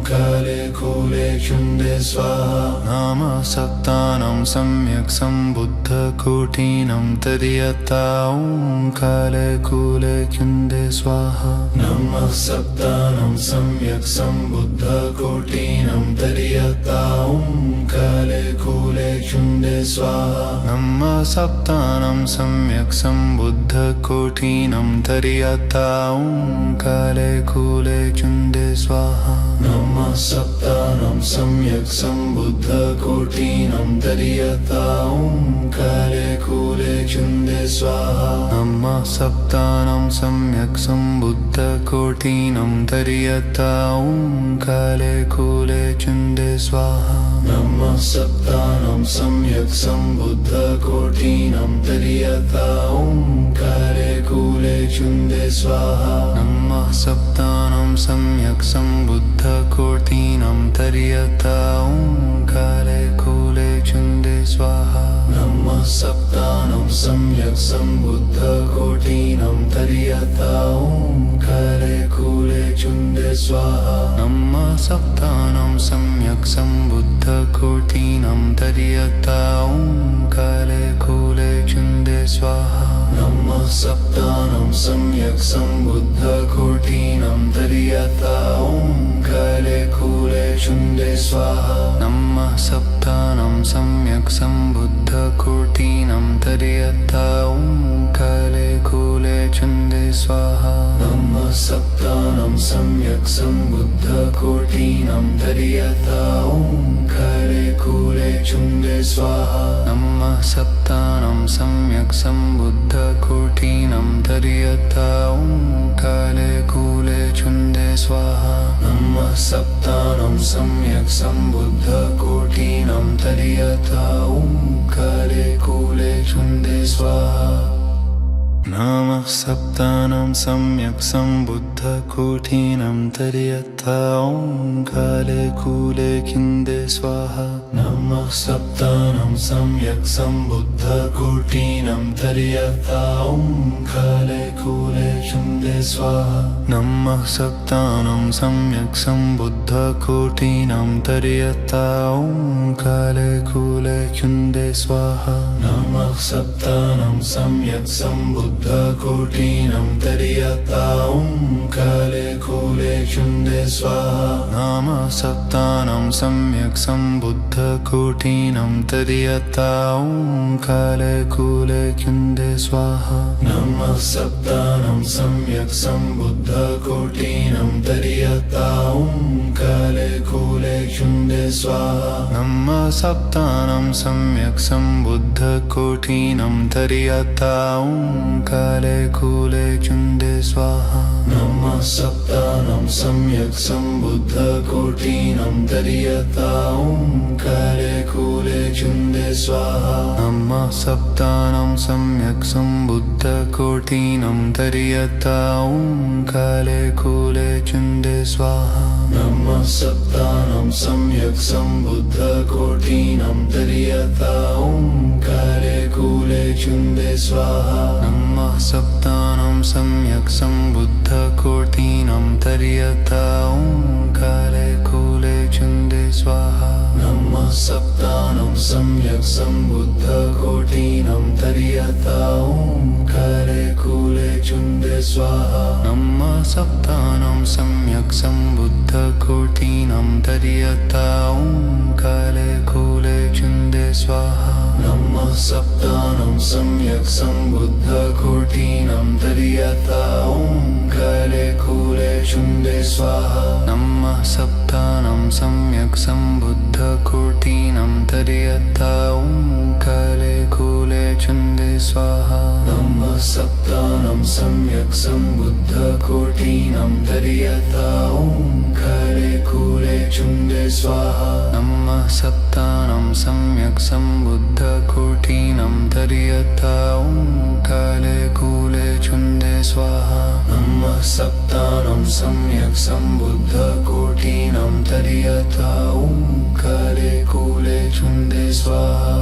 काले कूले चुन्दे स्वाहा नमः सप्तानं सम्यक् सम्बुद्धकोटिनं तर्यता ॐ काले कूले चुन्दे स्वाहा नमः सप्तानं सम्यक् सम्बुद्धकोटिनं तर्यता ॐ काले कूले चुन्दे स्वाहा नमः सप्तानं सम्यक् सम्बुद्धकोटिनं तर्यता ॐ काले कूले चुन्दे स्वाहा नमः सप्तानं सम्यक् सम्बुद्धकोटिनं तर्यता ॐ काले कूले चुन्दे स्वाहा नमः सप्तानं सम्यक् सम्बुद्धकोटिनं तर्यता ॐ काले कूले चुन्दे स्वाहा नमः सप्तानं सम्यक् सम्बुद्धकोटिनं तर्यता ॐ काले कूले चुन्दे स्वाहा नमः सप्तानं सम्यक् सम्बुद्धकोटिनं तर्यता ॐ काले कूले चुन्दे स्वाहा नमः सप्तानं सम्यक् सम्बुद्धकोटिनं तर्यता ॐ काले कूले चुन्दे स्वाहा नमः सप्तानं सम्यक् सम्बुद्धकोटिनं तर्यता ॐ काले कूले चुन्दे स्वाहा नमः सप्तानं सम्यक् सम्बुद्धकोटिनं तर्यता ॐ काले कूले चुन्दे स्वाहा नमः सप्तानं सम्यक् सम्बुद्धकोटिनं तर्यता ॐ काले कूले चुन्दे स्वाहा नमः सप्तानं सम्यक् सम्बुद्धकोटिनं तर्यता ॐ काले कूले चुन्दे स्वाहा नमः सप्तानं सम्यक् सम्बुद्धकोटिनं तर्यता ॐ काले कूले चुन्दे स्वाहा नमः सप्तानं सम्यक् सम्बुद्धकोटिनं तर्यता ॐ काले कूले चुन्दे स्वाहा नमः सप्तानं सम्यक् सम्बुद्धकोटिनं तर्यता ॐ काले कूले चुन्दे स्वाहा नमः सप्तानं सम्यक् सम्बुद्धकोटिनं तर्यता ॐ काले कूले चुन्दे स्वाहा नमः सप्तानं सम्यक् सम्बुद्धकोटिनं तर्यता ॐ काले कूले चुन्दे स्वाहा नमः सप्तानं सम्यक् सम्बुद्धकोटिनं तर्यता ॐ काले कूले चुन्दे स्वाहा नमः सप्तानं सम्यक् सम्बुद्धकोटिनं तर्यता ॐ काले कूले चुन्दे स्वाहा नमः सप्तानं सम्यक् सम्बुद्धकोटिनं तर्यता ॐ काले कूले चुन्दे स्वाहा नमः सप्तानं सम्यक् सम्बुद्धकोटिनं तर्यता ॐ काले कूले चुन्दे स्वाहा नमः सप्तानं सम्यक् सम्बुद्धकोटिनं तर्यता ॐ काले कूले चुन्दे स्वाहा नमः सप्तानं सम्यक् सम्बुद्धकोटिनं तर्यता ॐ काले कूले चुन्दे स्वाहा नमः सप्तानं सम्यक् सम्बुद्धकोटिनं तर्यता ॐ काले कूले चुन्दे स्वाहा नमः सप्तानं सम्यक् सम्बुद्धकोटिनं तर्यता ॐ काले कूले चुन्दे स्वाहा नमः सप्तानं सम्यक् सम्बुद्धकोटिनं तर्यता ॐ काले कूले चुन्दे स्वाहा नमः सप्तानं सम्यक् सम्बुद्धकोटिनं तर्यता ॐ काले कूले चुन्दे स्वाहा नमः सप्तानं सम्यक् सम्बुद्धकोटिनं तर्यता ॐ काले कूले चुन्दे स्वाहा नमः सप्तानं सम्यक् सम्बुद्धकोटिनं तर्यता ॐ काले कूले चुन्दे स्वाहा नमः सप्तानं सम्यक् सम्बुद्धकोटीनं तर्यता ओंकारे कूले चुंडे स्वाहा नमः सप्तानं सम्यक् सम्बुद्धकोटीनं तर्यता ओंकारे कूले चुंडे स्वाहा नमः सप्तानं सम्यक् सम्बुद्धकोटीनं तर्यता ओंकारे कूले चुंडे स्वाहा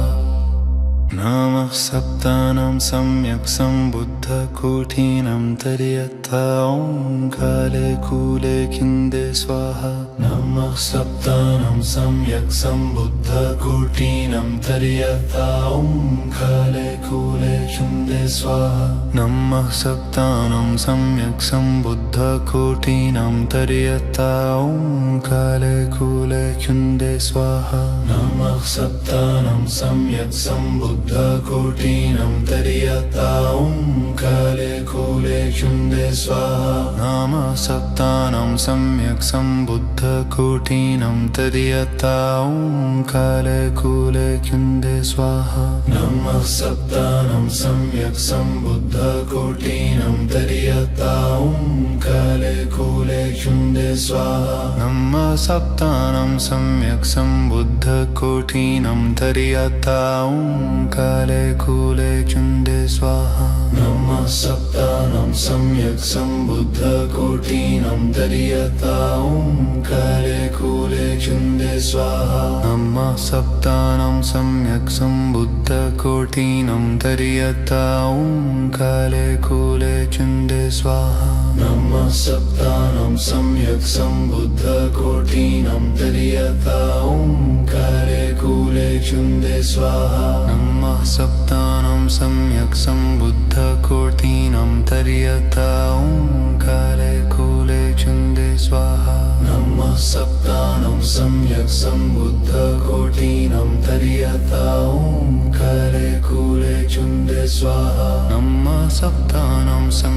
नमः सप्तानं सम्यक् सम्बुद्धकोटीनं तर्यथा ओंकारे कूले चुंडे स्वाहा नमः सप्तानं सम्यक् सम्बुद्धकोटीनं तर्यथा ओंकारे कूले चुंडे स्वाहा नमः सप्तानं सम्यक् सम्बुद्धकोटीनं तर्यथा ओंकारे कूले चुंडे स्वाहा नमः सप्तानं सम्यक् सम्बुद्धकोटीनं तर्यता ओंकारे कूले चुंडे स्वाहा नमः सप्तानं सम्यक् सम्बुद्धकोटीनं तर्यता ओंकारे कूले चुंडे स्वाहा नमः सप्तानं सम्यक् सम्बुद्धकोटीनं तर्यता ओंकारे कूले चुंडे स्वाहा नमः सप्तानं सम्यक् सम्बुद्धकोटीनं तर्यता ओंकारे कूले चुंडे स्वाहा नमः सप्तानं सम्यक् सम्बुद्धकोटीनं तर्यता ओंकारे कूले चुंडे स्वाहा नमः सप्तानं सम्यक् सम्बुद्धकोटीनं तर्यता ओंकारे कूले चुंडे स्वाहा नमः सप्तानं सम्यक् सम्बुद्धकोटीनं तर्यता ओंकारे कूले चुंडे स्वाहा नमः सप्तानं सम्यक् सम्बुद्धकोटीनं तर्यता ओंकारे कूले चुंडे स्वाहा नमः सप्तानं सम्यक् सम्बुद्धकोटीनं तर्यता ओंकारे कूले चुंडे स्वाहा नमः सप्तानं सम्यक्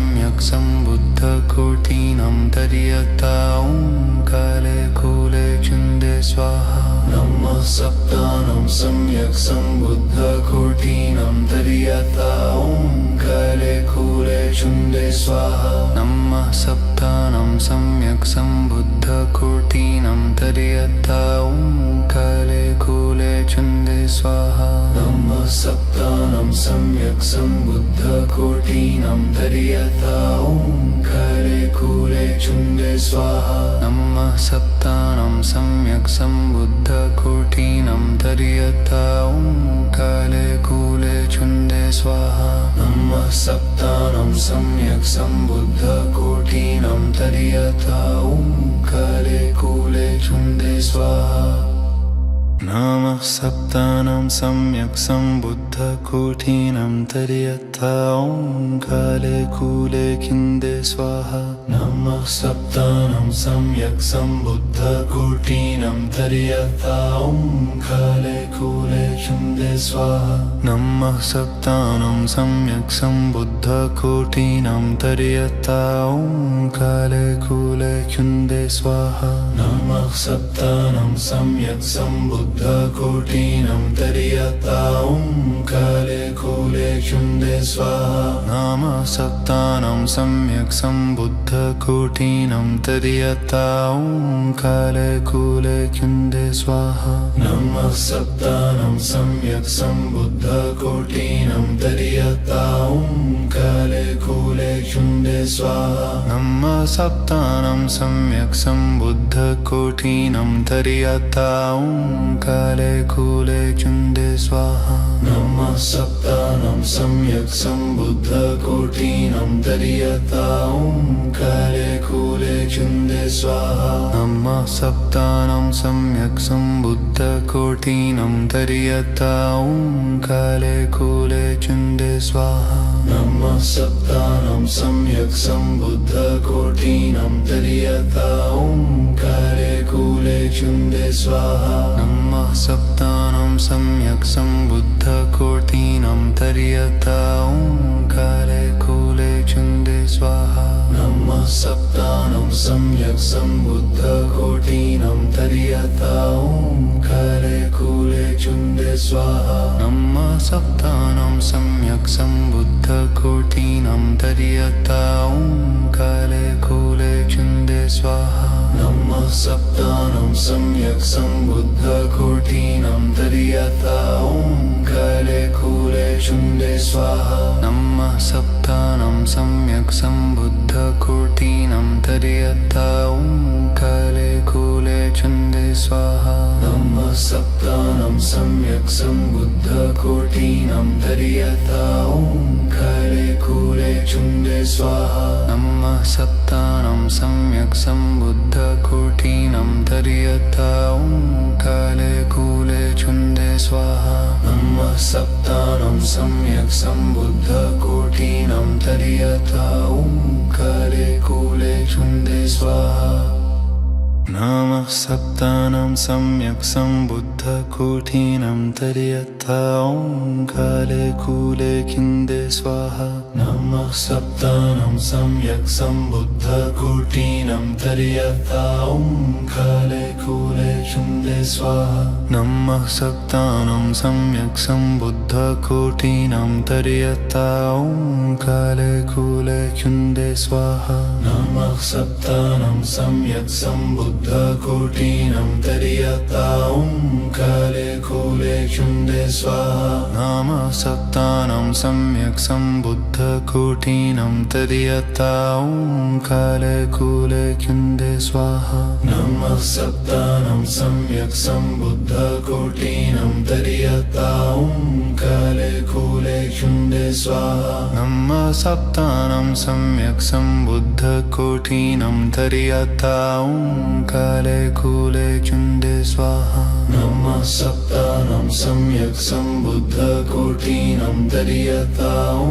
सम्बुद्धकोटीनं तर्यता ओंकारे कूले चुंडे स्वाहा नमः सप्तानं सम्यक् सम्बुद्धकोटीनं तर्यता ओंकारे कूले चुंडे स्वाहा नमः सप्तानं सम्यक् सम्बुद्धकोटीनं तर्यता ओंकारे कूले चुंडे स्वाहा नमः सप्तानं सम्यक् सम्बुद्धकोटीनं तर्यता ओंकारे कूले चुंडे स्वाहा नमः सप्तानं सम्यक् सम्बुद्धकोटीनं तर्यता ओंकारे कूले चुंडे स्वाहा नमः सप्तानं सम्यक् सम्बुद्धकोटीनं तर्यता ओंकारे कूले चुंडे स्वाहा नमः सप्तानं सम्यक् सम्बुद्धकोटीनं तर्यथा ओंकारे कूले चुंडे स्वाहा नमः सप्तानं सम्यक् सम्बुद्धकोटीनं तर्यथा ओंकारे कूले चुंडे स्वाहा नमः सप्तानं सम्यक् सम्बुद्धकोटीनं तर्यथा ओंकारे कूले चुंडे स्वाहा नमः सप्तानं सम्यक् सम्बुद्धकोटीनं तर्यता ओंकारे कूले चुंडे स्वाहा नमः सप्तानं सम्यक् सम्बुद्धकोटीनं तर्यता ओंकारे कूले चुंडे स्वाहा नमः सप्तानं सम्यक् सम्बुद्धकोटीनं तर्यता ओंकारे कूले चुंडे स्वाहा नमः सप्तानं सम्यक् सम्बुद्धकोटीनं तर्यता ओंकारे कूले चुंडे स्वाहा नमः सप्तानं सम्यक् सम्बुद्धकोटीनं तर्यता ओंकारे कूले चुंडे स्वाहा नमः सप्तानं सम्यक् सम्बुद्धकोटीनं तर्यता ओंकारे कूले चुंडे स्वाहा नमः सप्तानं सम्यक् सम्बुद्धकोटीनं तर्यता ओंकारे कूले चुंडे स्वाहा नमः सप्तानं सम्यक् सम्बुद्धकोटीनं तर्यता ओंकारे कूले चुंडे स्वाहा नमः सप्तानं सम्यक् सम्बुद्धकोटीनं तर्यता ओंकारे कूले चुण्डे स्वाहा नमः सप्तानां सम्यक् सम्बुद्धकोटीनां तर्यता ॐ काले कूले चुण्डे स्वाहा नमः सप्तानां सम्यक् सम्बुद्धकोटीनां तर्यता ॐ काले कूले चुण्डे स्वाहा नमः सप्तानां सम्यक् सम्बुद्धकोटीनां तर्यता ॐ काले कूले चुण्डे स्वाहा नमः सप्तानां सम्यक् सम्बुद्धकोटीनां तर्यता ॐ काले कूले चुण्डे स्वाहा नमः सप्तानां सम्यक् सम्बुद्धकोटीनां तर्यता ॐ काले कूले चुण्डे स्वाहा नमः सप्तानां सम्यक् सम्बुद्धकोटीनां तर्यता ॐ काले कूले चुण्डे स्वाहा नमः सप्तानां सम्यक् सम्बुद्धकोटीनां तर्यता ॐ काले कूले चुण्डे स्वाहा नमः सप्तानां सम्यक् सम्बुद्धकोटीनां तर्यता ॐ काले कूले चुण्डे स्वाहा नमः सप्तानां सम्यक् सम्बुद्धकोटीनां तर्यता ॐ काले कूले चुण्डे स्वाहा नमः सप्तानां सम्यक् सम्बुद्धकोटीनां तर्यता ॐ काले कूले चुण्डे स्वाहा नमः सप्तानां सम्यक् सम्बुद्धकोटीनां तर्यता ॐ काले कूले चुण्डे स्वाहा नमः सप्तानां सम्यक् सम्बुद्धकोटीनां तर्यता ॐ काले कूले चुण्डे स्वाहा नमः सप्तानां सम्यक् सम्बुद्धकोटीनां तर्यता ॐ काले कूले चुण्डे स्वाहा नमः सप्तानां सम्यक् सम्बुद्धकोटीनां तर्यता ॐ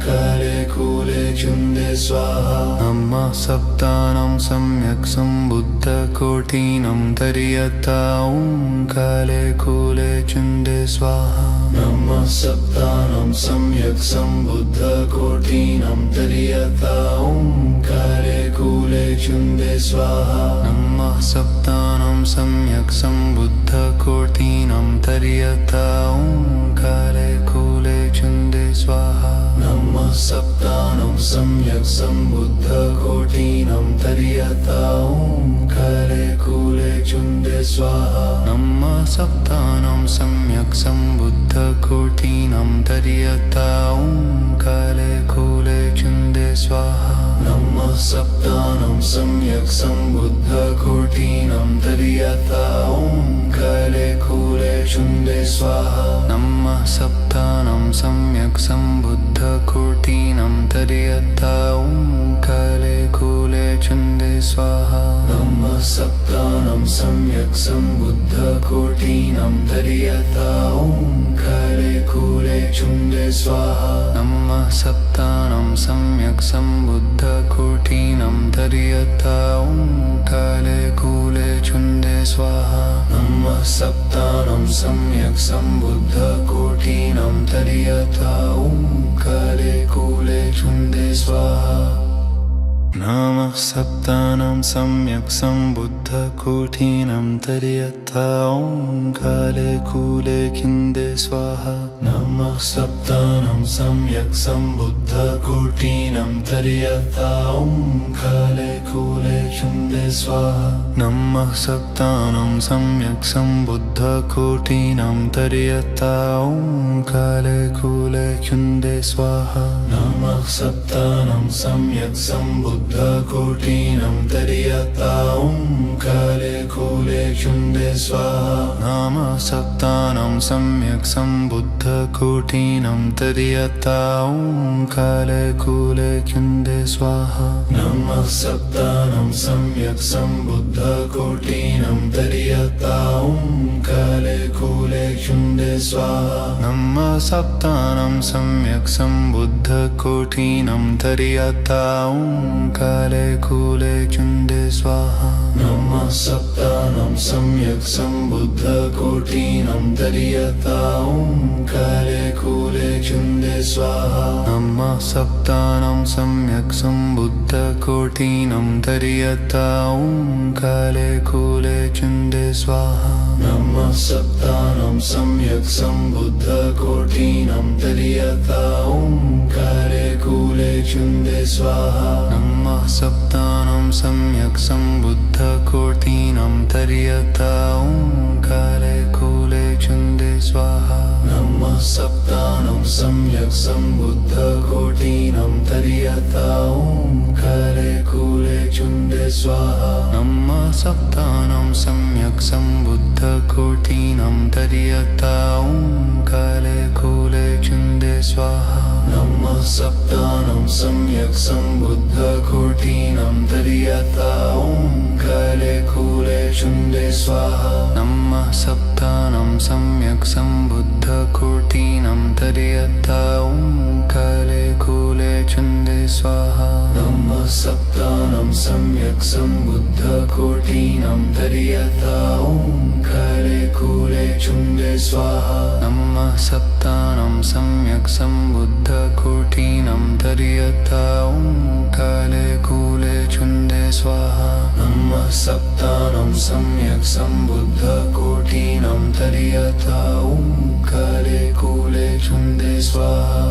काले कूले चुण्डे स्वाहा नमः सप्तानां सम्यक् सम्बुद्धकोटीनां तर्यता ॐ काले कूले चुण्डे स्वाहा नमः सप्तानां सम्यक् सम्बुद्धकोटीनां तर्यता ॐ काले कूले चुण्डे स्वाहा नमः सप्तानां सम्यक् सम्बुद्धकोटीनां तर्यता ॐ काले कूले चुण्डे स्वाहा नमः सप्तानां सम्यक् सम्बुद्धकोटीनां तर्यता ॐ काले कूले चुण्डे स्वाहा नमः सप्तानां सम्यक् सम्बुद्धकोटीनां तर्यता ॐ काले कूले चुण्डे स्वाहा नमः सप्तानां सम्यक् सम्बुद्धकोटीनां तर्यता ॐ काले कूले चुण्डे स्वाहा नमः सप्तानां सम्यक् सम्बुद्धकोटीनां तर्यता ॐ काले कूले चुण्डे स्वाहा नमः सप्तानां सम्यक् सम्बुद्धकोटीनां तर्यता ॐ काले कूले चुण्डे स्वाहा नमः सप्तानां सम्यक् सम्बुद्धकोटीनां तर्यता ॐ काले कूले चुण्डे स्वाहा नमः सप्तानां सम्यक् सम्बुद्धकोटीनां तर्यता ॐ काले कूले चुण्डे स्वाहा नमः सप्तानां सम्यक् सम्बुद्धकोटीनां तर्यता ॐ काले कूले चुण्डे स्वाहा नमः सप्तानां सम्यक् सम्बुद्धकोटीनां तर्यता ॐ काले कूले चुण्डे स्वाहा नमः सप्तानां सम्यक् सम्बुद्धकोटीनां तर्यता ॐ काले कूले चुण्डे स्वाहा नमः सप्तानां सम्यक् सम्बुद्धकोटीनां तर्यता ॐ काले कूले चुण्डे स्वाहा नमः सप्तानां सम्यक् सम्बुद्धकोटीनां तर्यता ॐ काले कूले चुण्डे स्वाहा नमः सप्तानां सम्यक् सम्बुद्धकोटीनां तर्यता ॐ काले कूले चुण्डे स्वाहा नमः सप्तानां सम्यक् सम्बुद्धकोटीनां तर्यता ॐ काले कूले चुण्डे स्वाहा नमः सप्तानां सम्यक् सम्बुद्धकोटीनां तर्यता ॐ काले कूले चुण्डे स्वाहा नमः सप्तानां सम्यक् सम्बुद्धकोटीनां तर्यता ॐ काले कूले चुण्डे स्वाहा नमः सप्तानं सम्यक् सम्बुद्धकोटिनं तर्यता ओंकारे कूले चुंडे स्वाहा नमः सप्तानं सम्यक् सम्बुद्धकोटिनं तर्यता ओंकारे कूले चुंडे स्वाहा नमः सप्तानं सम्यक् सम्बुद्धकोटिनं तर्यता ओंकारे कूले चुंडे स्वाहा नमः सप्तानं सम्यक् सम्बुद्धकोटिनं तर्यता ओंकारे कूले चुंडे स्वाहा नमः सप्तानं सम्यक् सम्बुद्धकोटिनं तर्यता ओंकारे कूले चुंडे स्वाहा नमः सप्तानं सम्यक् सम्बुद्धकोटिनं तर्यता ओंकारे कूले चुंडे स्वाहा नमः सप्तानं सम्यक् सम्बुद्धकोटिनं तर्यता ओंकारे कूले चुंडे स्वाहा नमः सप्तानं सम्यक् सम्बुद्धकोटिनं तर्यता ओंकारे कूले चुंडे स्वाहा नमः सप्तानं सम्यक् सम्बुद्धकोटिनं तर्यता ओंकारे कूले चुंडे स्वाहा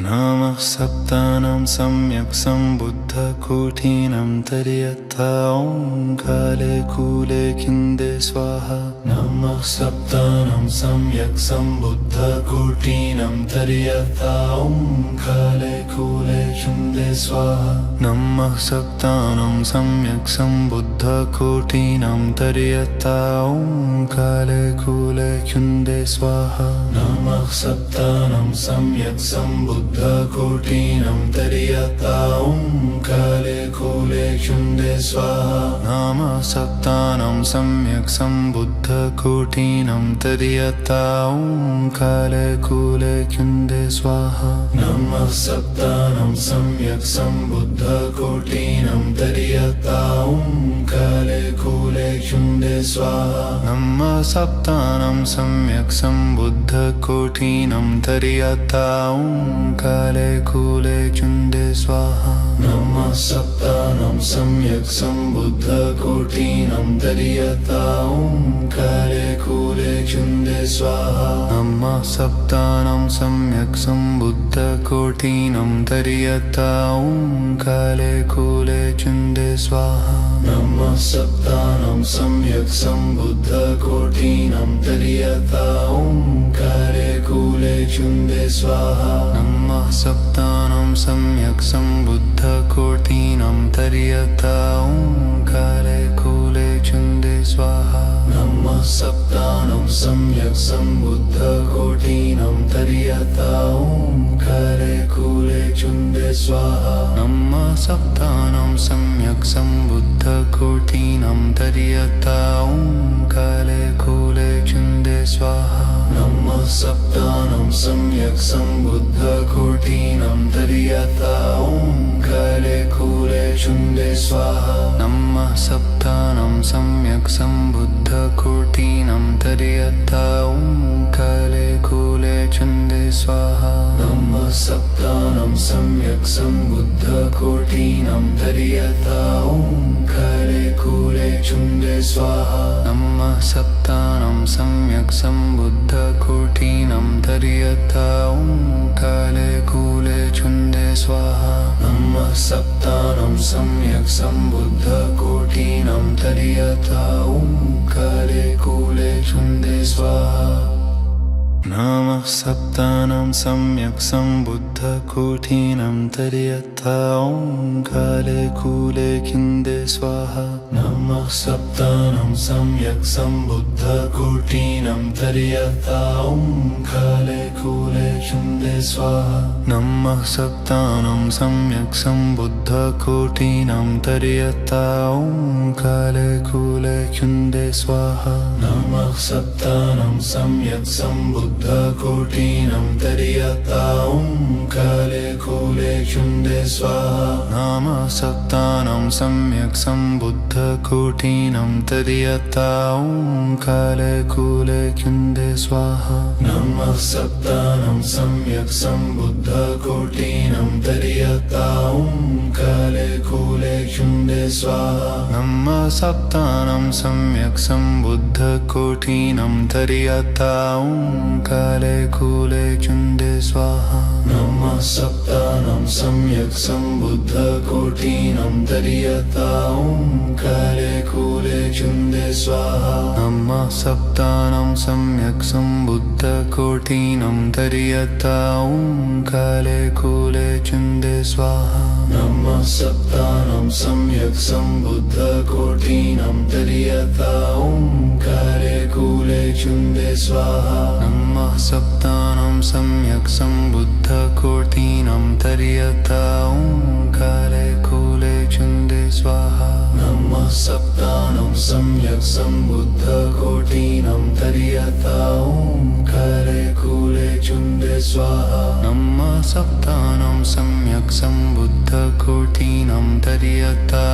नमः सप्तानं सम्यक् सम्बुद्धकोटिनं तर्यता ओंकारे कूले चुंडे स्वाहा नमः सप्तानं सम्यक् सम्बुद्धकोटिनं तर्यता ओंकारे कूले चुंडे स्वाहा नमः सप्तानं सम्यक् सम्बुद्धकोटिनं तर्यता ओंकारे कूले चुंडे स्वाहा नमः सप्तानं सम्यक् सम्बुद्धकोटिनं तर्यता ओंकारे कूले चुंडे स्वाहा नमः सप्तानं सम्यक् सम्बुद्धकोटिनं तर्यता ओंकारे कूले चुंडे स्वाहा नमः सप्तानं सम्यक् सम्बुद्धकोटिनं तर्यता ओंकारे कूले चुंडे स्वाहा नमः सप्तानं सम्यक् सम्बुद्धकोटिनं तर्यता ओंकारे कूले चुंडे स्वाहा नमः सप्तानं सम्यक् सम्बुद्धकोटिनं तर्यता ओंकारे कूले चुंडे स्वाहा नमः सप्तानं सम्यक् सम्बुद्धकोटिनं तर्यता ओंकारे कूले चुंडे स्वाहा नमः सप्तानं सम्यक् सम्बुद्धकोटिनं तर्यता ओंकारे कूले चुंडे स्वाहा नमः सप्तानं सम्यक् सम्बुद्धकोटिनं तर्यता ओंकारे कूले चुंडे स्वाहा नमः सप्तानं सम्यक् सम्बुद्धकोटिनं तर्यता ओंकारे कूले चुंडे स्वाहा नमः सप्तानं सम्यक् सम्बुद्धकोटिनं तर्यता ओंकारे कूले चुंडे स्वाहा नमः सप्तानं सम्यक् सम्बुद्धकोटिनं तर्यता ओंकारे कूले चुंडे स्वाहा नमः सप्तानं सम्यक् सम्बुद्धकोटिनं तर्यता ओंकारे कूले चुंडे स्वाहा नमः सप्तानं सम्यक् सम्बुद्धकोटिनं तर्यता ओंकारे कूले चुंडे स्वाहा नमः सप्तानं सम्यक् सम्बुद्धकोटिनं तर्यता ओंकारे कूले चुंडे स्वाहा नमः सप्तानं सम्यक् सम्बुद्धकोटिनं तर्यता ओंकारे कूले चुंडे स्वाहा नमः सप्तानं सम्यक् सम्बुद्धकोटिनं तर्यता ओंकारे कूले चुंडे स्वाहा नमः सप्तानं सम्यक् सम्बुद्धकोटिनं तर्यता ओंकारे कूले चुंडे स्वाहा नमः सप्तानं सम्यक् सम्बुद्धकोटिनं तर्यता ओंकारे कूले चुंडे स्वाहा नमः सप्तानं सम्यक् सम्बुद्धकोटिनं तर्यता ओंकारे कूले चुंडे स्वाहा नमः सप्तानं सम्यक् सम्बुद्धकोटिनं तर्यता ओंकारे कूले चुंडे स्वाहा नमः सप्तानं सम्यक् सम्बुद्धकोटिनं तर्यता ओंकारे कूले चुण्डे स्वाहा नमः सप्तानं सम्यक् सम्बुद्धकोटिनं तर्यता काले कूले चुण्डे स्वाहा नमः सप्तानं सम्यक् सम्बुद्धकोटिनं तर्यता काले कूले चुण्डे स्वाहा नमः सप्तानं सम्यक् सम्बुद्धकोटिनं तर्यता काले कूले चुण्डे स्वाहा नमः सप्तानं सम्यक् सम्बुद्धकोटिनं तर्यता काले कूले चुण्डे स्वाहा नमः सप्तानं सम्यक् सम्बुद्धकोटिनं तर्यता काले कूले चुण्डे स्वाहा नमः सप्तानं सम्यक् सम्बुद्धकोटिनं तर्यता काले कूले चुण्डे स्वाहा नमः सप्तानं सम्यक् सम्बुद्धकोटिनं तर्यता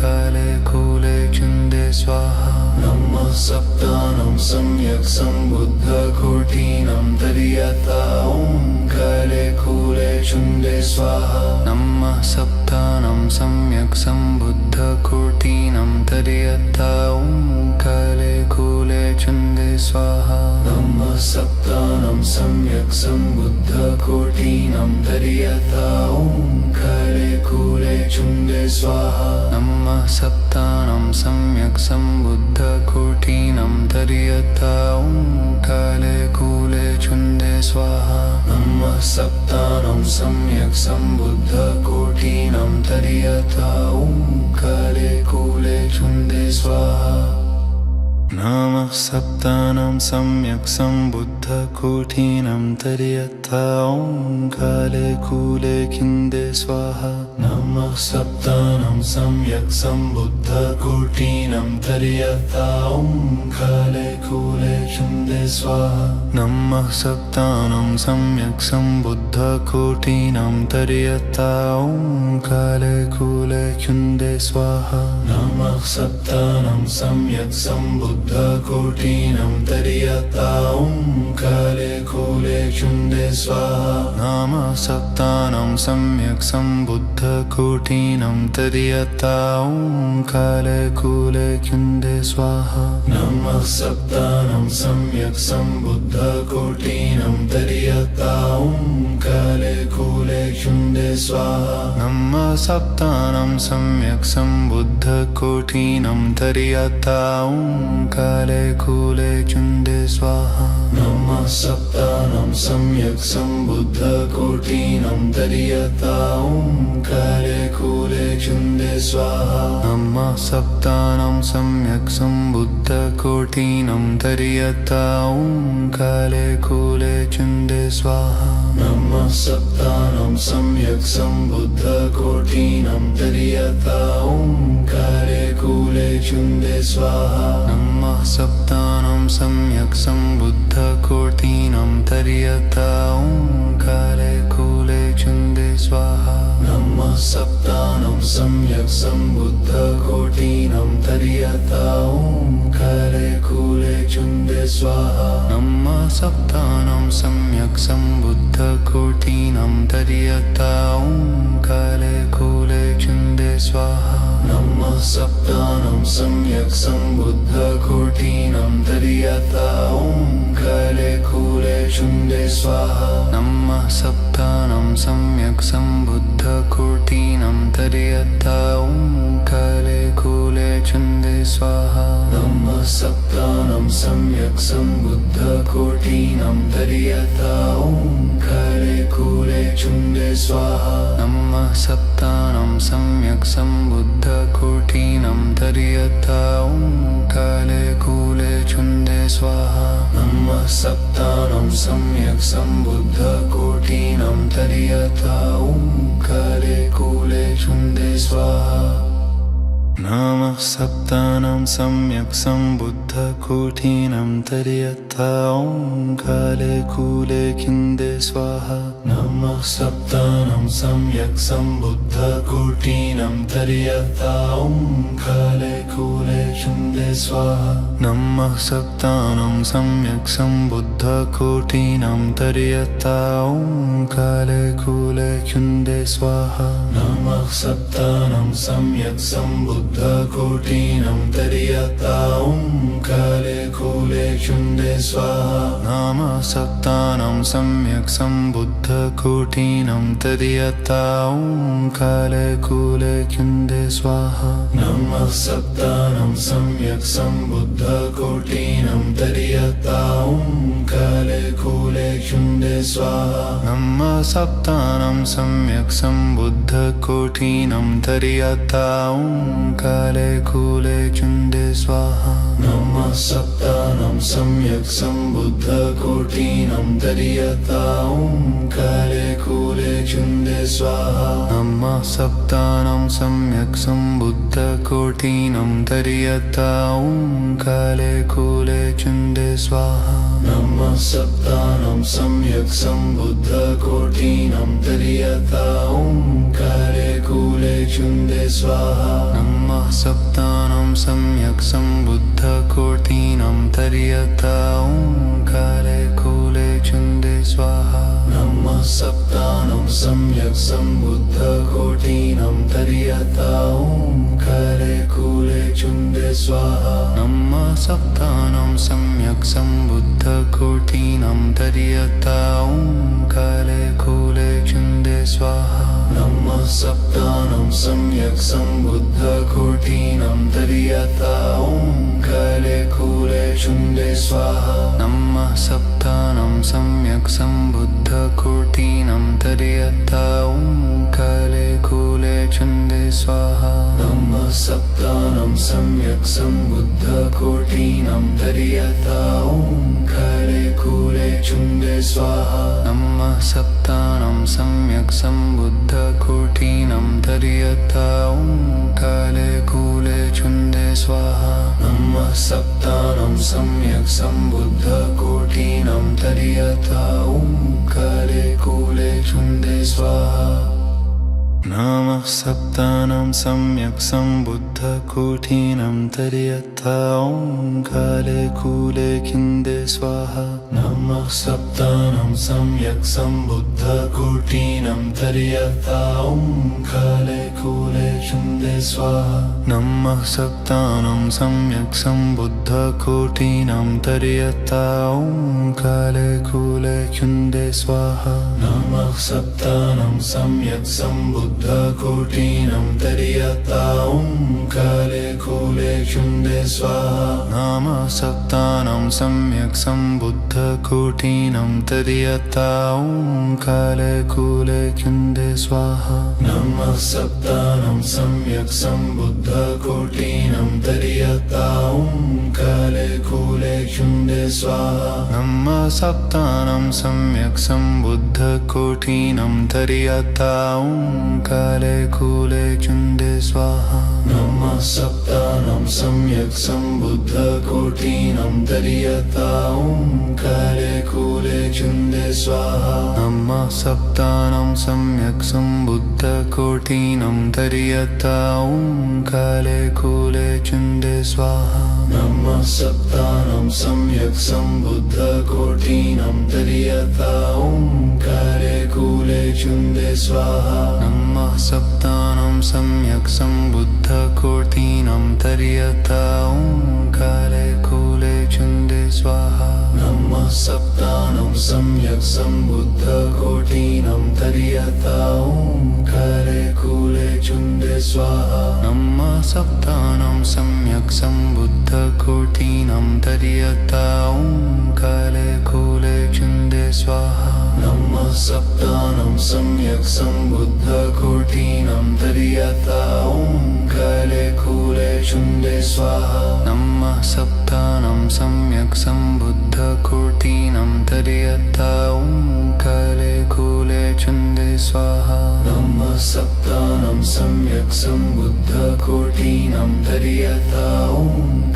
काले कूले चुण्डे स्वाहा नमः सप्तानं सम्यक् सम्बुद्धकोटिनं तर्यता काले कूले चुण्डे स्वाहा नमः सप्तानं सम्यक् सम्बुद्धकोटिनं तर्यता काले कूले चुण्डे स्वाहा नमः सप्तानं सम्यक् सम्बुद्धकोटिनं तर्यता काले कूले चुण्डे स्वाहा नमः सप्तानं सम्यक् सम्बुद्धकोटिनं तर्यता काले कूले चुण्डे स्वाहा नमः सप्तानं सम्यक् सम्बुद्धकोटिनं तर्यता काले कूले चुण्डे स्वाहा नमः सप्तानं सम्यक् सम्बुद्धकोटिनं तर्यता काले कूले चुण्डे स्वाहा नमः सप्तानं सम्यक् सम्बुद्धकोटिनं तर्यता काले कूले चुण्डे स्वाहा नमः सप्तानं सम्यक् सम्बुद्धकोटिनं तर्यता काले कूले चुण्डे स्वाहा नमः सप्तानं सम्यक् सम्बुद्धकोटिनं तर्यता काले कूले चुण्डे स्वाहा नमः सप्तानं सम्यक् सम्बुद्धकोटिनं तर्यता काले कूले चुण्डे स्वाहा नमः सप्तानं सम्यक् सम्बुद्धकोटिनं तर्यता काले कूले चुण्डे स्वाहा नमः सप्तानं सम्यक् सम्बुद्धकोटिनं तर्यता काले कूले चुण्डे स्वाहा नमः सप्तानं सम्यक् सम्बुद्धकोटिनं तर्यता काले कूले चुण्डे स्वाहा नमः सप्तानं सम्यक् सम्बुद्धकोटिनं तर्यता काले कूले चुण्डे स्वाहा नमः सप्तानं सम्यक् सम्बुद्धकोटिनं तर्यता काले कूले चुण्डे स्वाहा नमः सप्तानं सम्यक् सम्बुद्धकोटिनं तर्यता काले कूले चुण्डे स्वाहा नमः सप्तानं सम्यक् सम्बुद्धकोटिनं तर्यता काले कूले चुण्डे स्वाहा नमः सप्तानं सम्यक् सम्बुद्धकोटिनं तर्यता काले कूले चुण्डे स्वाहा नमः सप्तानं सम्यक् सम्बुद्धकोटिनं तर्यता काले कूले चुण्डे स्वाहा नमः सप्तानं सम्यक् सम्बुद्धकोटिनं तर्यता काले कूले चुण्डे स्वाहा नमः सप्तानं सम्यक् सम्बुद्धकोटिनं तर्यता काले कूले चुण्डे स्वाहा नमः सप्तानं सम्यक् सम्बुद्धकोटिनं तर्यता काले कूले चुण्डे स्वाहा नमः सप्तानं सम्यक् सम्बुद्धकोटिनं तर्यता काले कूले चुण्डे स्वाहा नमः सप्तानं सम्यक् सम्बुद्धकोटिनं तर्यता काले कूले चुण्डे स्वाहा नमः सप्तानं सम्यक् सम्बुद्धकोटिनं तर्यता काले कूले चुण्डे स्वाहा नमः सप्तानं सम्यक् सम्बुद्धकोटिनं तर्यता काले कूले कूले चुन्दे स्वाहा नमः सप्तानं सम्यक् सम्बुद्धकोटीनं तर्यतां काले कूले चुन्दे स्वाहा नमः सप्तानं सम्यक् सम्बुद्धकोटीनं तर्यतां काले कूले चुन्दे स्वाहा नमः सप्तानं सम्यक् सम्बुद्धकोटीनं तर्यतां काले कूले चुन्दे स्वाहा नमः सप्तानं सम्यक् सम्बुद्धकोटीनं तर्यतां काले कूले चुन्दे स्वाहा नमः सप्तानं सम्यक् सम्बुद्धकोटीनं तर्यतां काले कूले चुन्दे स्वाहा नमः सप्तानं सम्यक् सम्बुद्धकोटीनं तर्यतां काले कूले चुन्दे स्वाहा नमः सप्तानं सम्यक् सम्बुद्धकोटीनं तर्यतां काले कूले चुन्दे स्वाहा नमः सप्तानं सम्यक् सम्बुद्धकोटीनं तर्यतां काले कूले चुन्दे स्वाहा नमः सप्तानं सम्यक् सम्बुद्धकोटीनं तर्यतां काले कूले चुन्दे स्वाहा नमः सप्तानं सम्यक् सम्बुद्धकोटीनं तर्यतां काले कूले चुन्दे स्वाहा नमः सप्तानं सम्यक् सम्बुद्धकोटीनं तर्यतां काले कूले चुन्दे स्वाहा नमः सप्तानं सम्यक् सम्बुद्धकोटीनं तर्यतां काले कूले चुन्दे स्वाहा नमः सप्तानं सम्यक् सम्बुद्धकोटीनं तर्यतां काले कूले चुन्दे स्वाहा नमः सप्तानं सम्यक् सम्बुद्धकोटीनं तर्यतां काले कूले चुन्दे स्वाहा नमः सप्तानं सम्यक् सम्बुद्धकोटीनं तर्यतां काले कूले चुन्दे स्वाहा नमः सप्तानं सम्यक् सम्बुद्धकोटीनं तर्यतां काले कूले चुन्दे स्वाहा नमः सप्तानं सम्यक् सम्बुद्धकोटीनं तर्यतां काले कूले चुन्दे स्वाहा नमः सप्तानं सम्यक् सम्बुद्धकोटीनं तर्यतां काले कूले चुन्दे स्वाहा नमः सप्तानं सम्यक् सम्बुद्धकोटीनं तर्यतां काले कूले चुन्दे स्वाहा नमः सप्तानं सम्यक् सम्बुद्धकोटीनं तर्यतां काले कूले चुन्दे स्वाहा नमः सप्तानं सम्यक् सम्बुद्धकोटीनं तर्यतां काले कूले चुन्दे स्वाहा नमः सप्तानं सम्यक् सम्बुद्धकोटीनं तर्यतां काले कूले चुन्दे स्वाहा नमः सप्तानं सम्यक् सम्बुद्धकोटीनं तर्यतां काले कूले चुन्दे स्वाहा नमः सप्तानं सम्यक् सम्बुद्धकोटीनं तर्यतां काले कूले चुन्दे स्वाहा नमः सप्तानं सम्यक् सम्बुद्धकोटीनं तर्यतां काले कूले चुन्दे स्वाहा नमः सप्तानं सम्यक् सम्बुद्धकोटीनं तर्यतां काले कूले चुन्दे स्वाहा नमः सप्तानं सम्यक् सम्बुद्धकोटीनं तर्यतां काले कूले चुन्दे स्वाहा नमः सप्तानं सम्यक् सम्बुद्धकोटीनं तर्यतां काले कूले चुन्दे स्वाहा नमः सप्तानं सम्यक् सम्बुद्धकोटीनं तर्यतां काले कूले चुन्दे स्वाहा नमः सप्तानं सम्यक् सम्बुद्धकोटीनं तर्यतां काले कूले चुन्दे स्वाहा नमः सप्तानं सम्यक् सम्बुद्धकोटीनं तर्यतां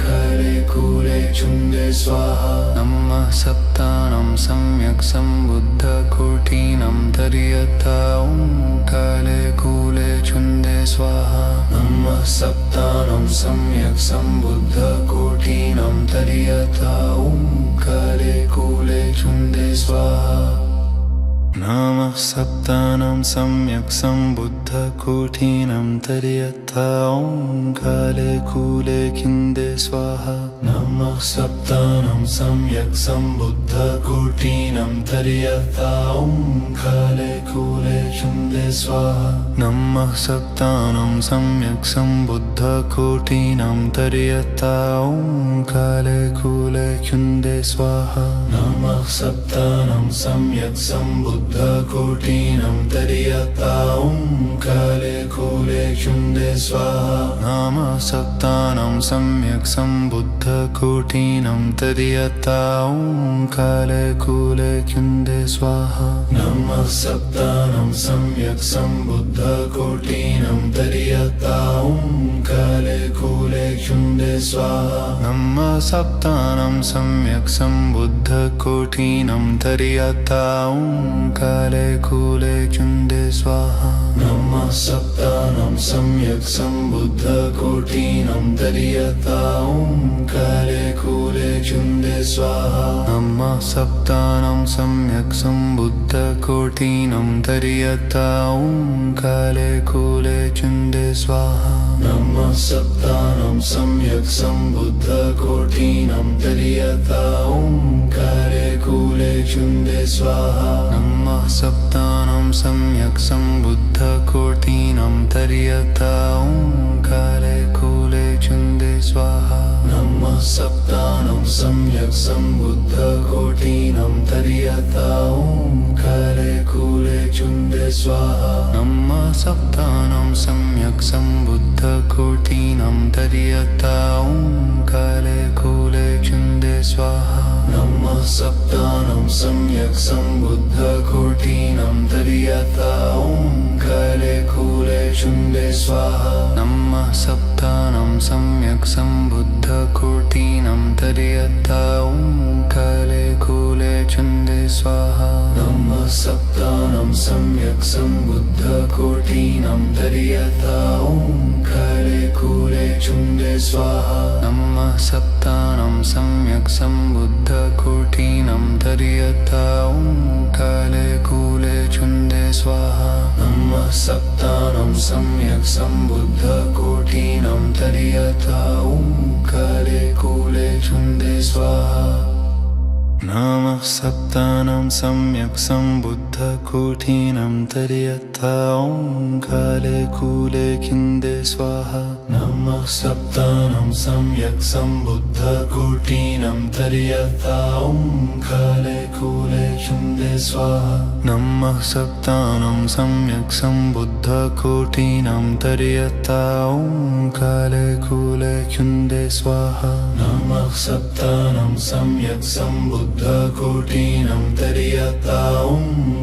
काले कूले चुन्दे स्वाहा नमः सप्तानं सम्यक् सम्बुद्धकोटीनं तर्यतां काले कूले चुन्दे स्वाहा नमः सप्तानं सम्यक् सम्बुद्धकोटीनं तर्यतां काले कूले चुन्दे स्वाहा नमः सप्तानां सम्यक् सम्बुद्धकोटीनां तर्यथा ॐ काले कूले खिन्दे स्वाहा नमः सप्तानां सम्यक् सम्बुद्धकोटीनां तर्यथा ॐ काले कूले खिन्दे स्वाहा नमः सप्तानां सम्यक् सम्बुद्धकोटीनां तर्यथा ॐ काले कूले खिन्दे स्वाहा नमः सप्तानां सम्यक् सम्बुद्धकोटीनां तर्यथा ॐ काले कूले खिन्दे स्वाहा नमः सप्तानां सम्यक् सम्बुद्धकोटीनां तर्यथा ॐ काले कूले खिन्दे स्वाहा नमः सप्तानां सम्यक् सम्बुद्धकोटीनां तर्यथा ॐ काले कूले खिन्दे स्वाहा नमः सप्तानां सम्यक् सम्बुद्धकोटीनां तर्यथा ॐ काले कूले खिन्दे स्वाहा नमः सप्तानां सम्यक् सम्बुद्धकोटीनां तर्यथा ॐ काले कूले खिन्दे स्वाहा नमः सप्तानां सम्यक् सम्बुद्धकोटीनां तर्यथा ॐ काले कूले खिन्दे स्वाहा नमः सप्तानां सम्यक् सम्बुद्धकोटीनां तर्यथा ॐ काले कूले खिन्दे स्वाहा नमः सप्तानां सम्यक् सम्बुद्धकोटीनां तर्यथा ॐ काले कूले खिन्दे स्वाहा नमः सप्तानां सम्यक् सम्बुद्धकोटीनां तर्यथा ॐ काले कूले खिन्दे स्वाहा नमः सप्तानां सम्यक् सम्बुद्धकोटीनां तर्यथा ॐ काले कूले खिन्दे स्वाहा नमः सप्तानां सम्यक् सम्बुद्धकोटीनां तर्यथा ॐ काले कूले खिन्दे स्वाहा नमः सप्तानां सम्यक् सम्बुद्धकोटीनां तर्यथा ॐ काले कूले खिन्दे स्वाहा नमः सप्तानां सम्यक् सम्बुद्धकोटीनां तर्यथा ॐ काले कूले खिन्दे स्वाहा नमः सप्तानां सम्यक् सम्बुद्धकोटीनां तर्यथा ॐ काले कूले खिन्दे स्वाहा नमः सप्तानां सम्यक् सम्बुद्धकोटीनां तर्यथा ॐ काले कूले खिन्दे स्वाहा नमः सप्तानां सम्यक् सम्बुद्धकोटीनां तर्यथा ॐ काले कूले खिन्दे स्वाहा नमः सप्तानां सम्यक् सम्बुद्धकोटीनां तर्यथा ॐ काले कूले खिन्दे स्वाहा नमः सप्तानां सम्यक् सम्बुद्धकोटीनां तर्यथा ॐ काले कूले खिन्दे स्वाहा नमः सप्तानां सम्यक् सम्बुद्धकोटीनां तर्यथा ॐ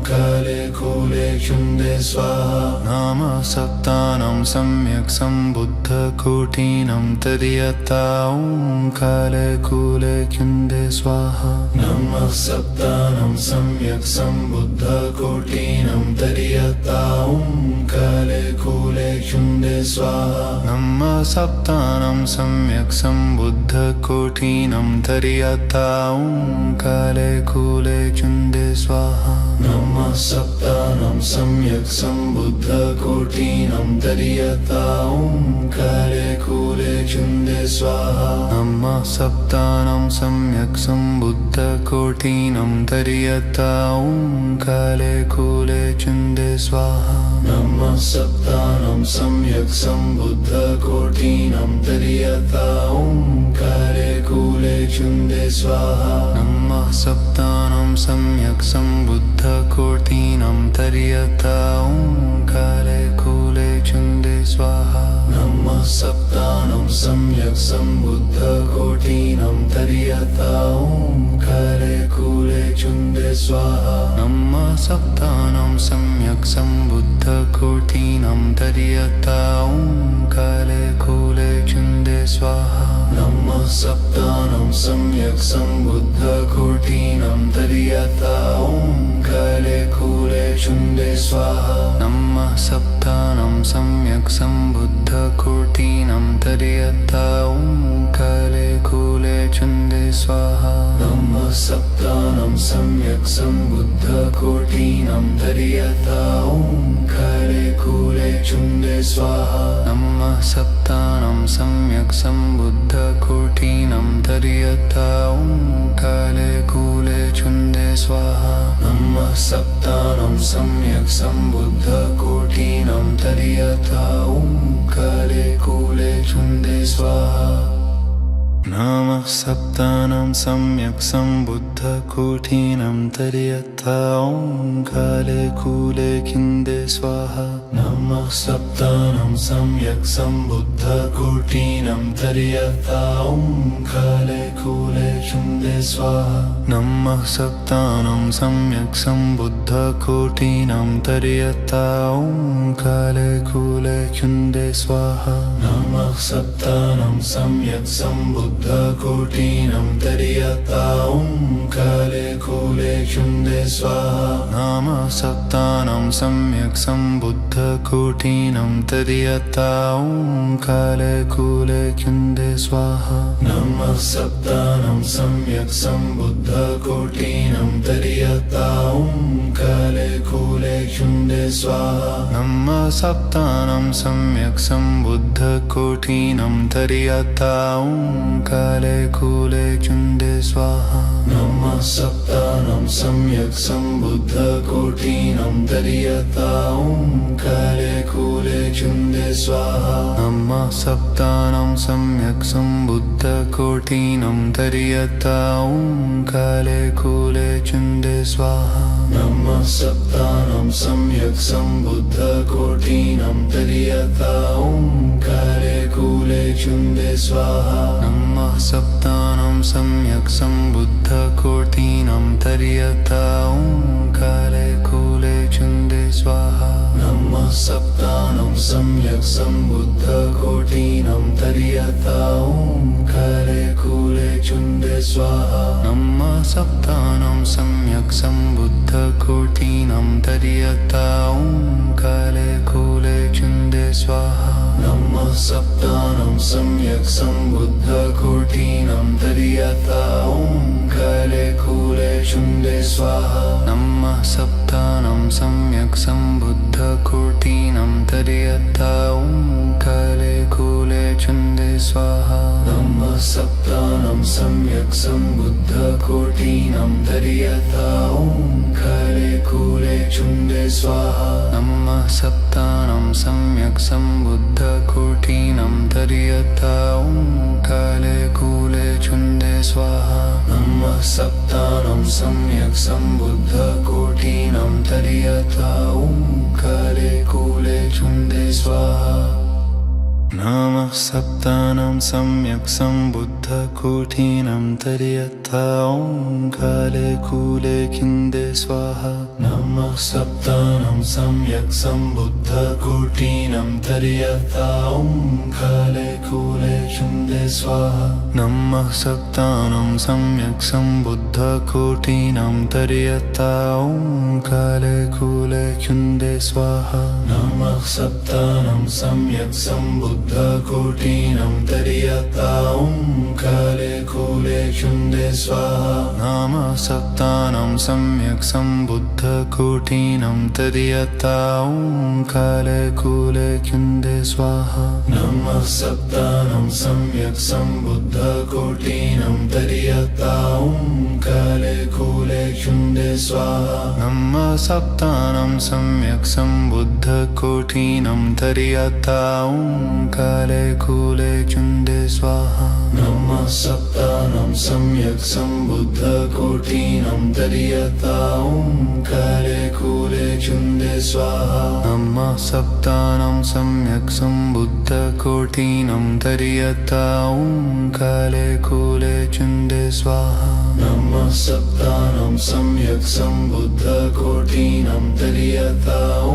काले कूले खिन्दे स्वाहा नमः सप्तानां सम्यक् सम्बुद्धकोटीनां तर्यथा ॐ काले कूले खिन्दे स्वाहा नमः सप्तानां सम्यक् सम्बुद्धकोटीनां तर्यथा ॐ काले कूले खिन्दे स्वाहा नमः सप्तानां सम्यक् सम्बुद्धकोटीनां तर्यथा ॐ काले कूले खिन्दे स्वाहा नमः सप्तानां सम्यक् सम्बुद्धकोटीनां तर्यथा ॐ काले कूले खिन्दे स्वाहा नमः सप्तानां सम्यक् सम्बुद्धकोटीनां तर्यथा ॐ काले कूले खिन्दे स्वाहा नमः सप्तानां सम्यक् सम्बुद्धकोटीनां तर्यथा ॐ काले कूले खिन्दे स्वाहा नमः सप्तानां सम्यक् सम्बुद्धकोटीनां तर्यथा ॐ काले कूले खिन्दे स्वाहा नमः सप्तानां सम्यक् सम्बुद्धकोटीनां तर्यथा ॐ काले कूले खिन्दे स्वाहा नमः सप्तानां सम्यक् सम्यक् सम्बुद्धकोटीनं तर्यता ॐ काले कूले चुन्दे स्वाहा नमः सप्तानं सम्यक् सम्बुद्धकोटीनं तर्यता ॐ काले कूले चुन्दे स्वाहा नमः सप्तानं सम्यक् सम्बुद्धकोटीनं तर्यता ॐ काले कूले चुन्दे स्वाहा नमः सप्तानं सम्यक् सम्बुद्धकोटीनं तर्यता ॐ काले कूले चुन्दे स्वाहा नमः सप्तानं सम्यक् सम्बुद्धकोटीनं तर्यता ॐ काले कूले चुन्दे स्वाहा नमः सप्तानं सम्यक् सम्बुद्धकोटीनं तर्यता ॐ काले कूले चुन्दे स्वाहा नमः सप्तानं सम्यक् सम्बुद्धकोटीनं तर्यता ॐ काले कूले चुन्दे स्वाहा नमः सप्तानं सम्यक् सम्बुद्धकोटीनं तर्यता ॐ काले कूले चुन्दे स्वाहा नमः सप्तानं सम्यक् सम्बुद्धकोटीनं तर्यता ॐ काले कूले चुन्दे स्वाहा नमः सप्तानं सम्यक् सम्बुद्धकोटीनं तर्यता ॐ काले कूले चुन्दे स्वाहा नमः सप्तानं सम्यक् सम्बुद्धकोटीनं तर्यता ॐ काले कूले चुन्दे स्वाहा नमः सप्तानं सम्यक् सम्बुद्धकोटीनं तर्यता ॐ काले कूले चुन्दे स्वाहा नमः सप्तानं सम्यक् सम्बुद्धकोटीनं तर्यता ॐ काले कूले चुन्दे स्वाहा नमः सप्तानं सम्यक् सम्बुद्धकोटीनं तर्यता ॐ काले कूले चुन्दे स्वाहा नमः सप्तानं सम्यक् सम्बुद्धकोटीनं तर्यता ॐ काले कूले चुन्दे स्वाहा नमः सप्तानं सम्यक् सम्बुद्धकोटीनं तर्यता ॐ काले कूले चुन्दे स्वाहा नमः सप्तानं सम्यक् सम्बुद्धकोटीनं तर्यता ॐ काले कूले चुन्दे स्वाहा नमः सप्तानं सम्यक् सम्बुद्धकोटीनं तर्यता ॐ काले कूले चुन्दे स्वाहा नमः सप्तानं सम्यक् सम्बुद्धकोटीनं तर्यता ॐ काले कूले चुन्दे स्वाहा नमः सप्तानं सम्यक् सम्बुद्धकोटीनं तर्यता ॐ काले कूले चुन्दे स्वाहा नमः सप्तानं सम्यक् सम्बुद्धकोटीनं तर्यता ॐ काले कूले चुन्दे स्वाहा नमः सप्तानं सम्यक् सम्बुद्धकोटीनं तर्यता ॐ काले कूले चुन्दे स्वाहा नमः सप्तानं सम्यक् सम्बुद्धकोटीनं तर्यता ॐ काले कूले चुन्दे स्वाहा नमः सप्तानं सम्यक् सम्बुद्धकोटीनं तर्यता ॐ काले कूले चुन्दे स्वाहा नमः सप्तानं सम्यक् सम्बुद्धकोटीनं तर्यता ॐ काले कूले चुन्दे स्वाहा नमः सप्तानं सम्यक् सम्बुद्धकोटीनं तर्यता ॐ काले कूले चुन्दे स्वाहा नमः सप्तानं सम्यक् सम्बुद्धकोटीनं तर्यता ॐ काले कूले चुन्दे स्वाहा नमः सप्तानं सम्यक् सम्बुद्धकोटीनं तर्यता ॐ काले कूले चुन्दे स्वाहा नमः सप्तानं सम्यक् सम्बुद्धकोटीनं तर्यता ॐ काले कूले चुन्दे स्वाहा नमः सप्तानं सम्यक् सम्बुद्धकोटीनं तर्यता ॐ काले कूले चुन्दे स्वाहा नमः सप्तानं सम्यक् सम्बुद्धकोटीनं तर्यता ॐ काले कूले चुन्दे स्वाहा नमः सप्तानं सम्यक् सम्बुद्धकोटीनं तर्यता ॐ काले कूले चुन्दे स्वाहा नमः सप्तानं सम्यक् सम्बुद्धकोटीनं तर्यता ॐ काले कूले चुन्दे स्वाहा नमः सप्तानं सम्यक् सम्बुद्धकोटीनं तर्यता ॐ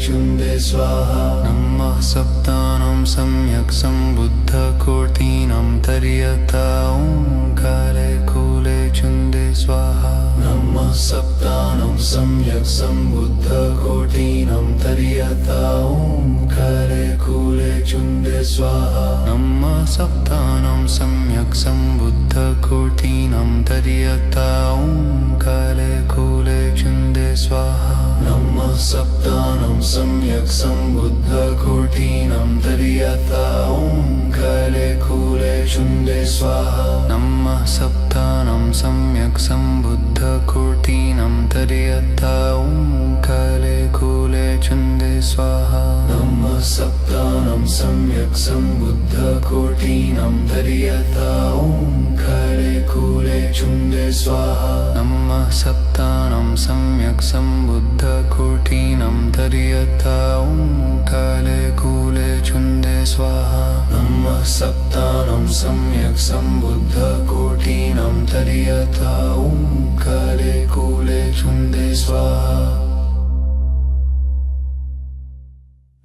चुन्दे स्वाहा नमः सप्तानां सम्यक् सम्बुद्धकोटीनां तर्यता ओङ्कारे कूले चुन्दे स्वाहा नमः सप्तानां सम्यक् सम्बुद्धकोटीनां तर्यता ओङ्कारे कूले चुन्दे स्वाहा नमः सप्तानां सम्यक् सम्बुद्धकोटीनां तर्यता ओङ्कारे कूले चुन्दे स्वाहा नमः सप्तानां सम्यक् सम्बुद्धकोटीनां तर्यता ओङ्कारे कूले चुन्दे स्वाहा नमः सप्तानां सम्यक् सम्बुद्धकोटीनां तर्यता ओङ्कारे कूले चुन्दे स्वाहा नमः सप्तानां सम्यक् सम्बुद्धकोटीनां तर्यता ओङ्कारे कूले चुन्दे स्वाहा नमः सप्तानां सम्यक् सम्बुद्धकोटीनां तर्यता ओङ्कारे कूले चुन्दे स्वाहा नमः सप्तानां सम्यक् सम्बुद्धकोटीनां तर्यता ओङ्कारे कूले चुन्दे स्वाहा।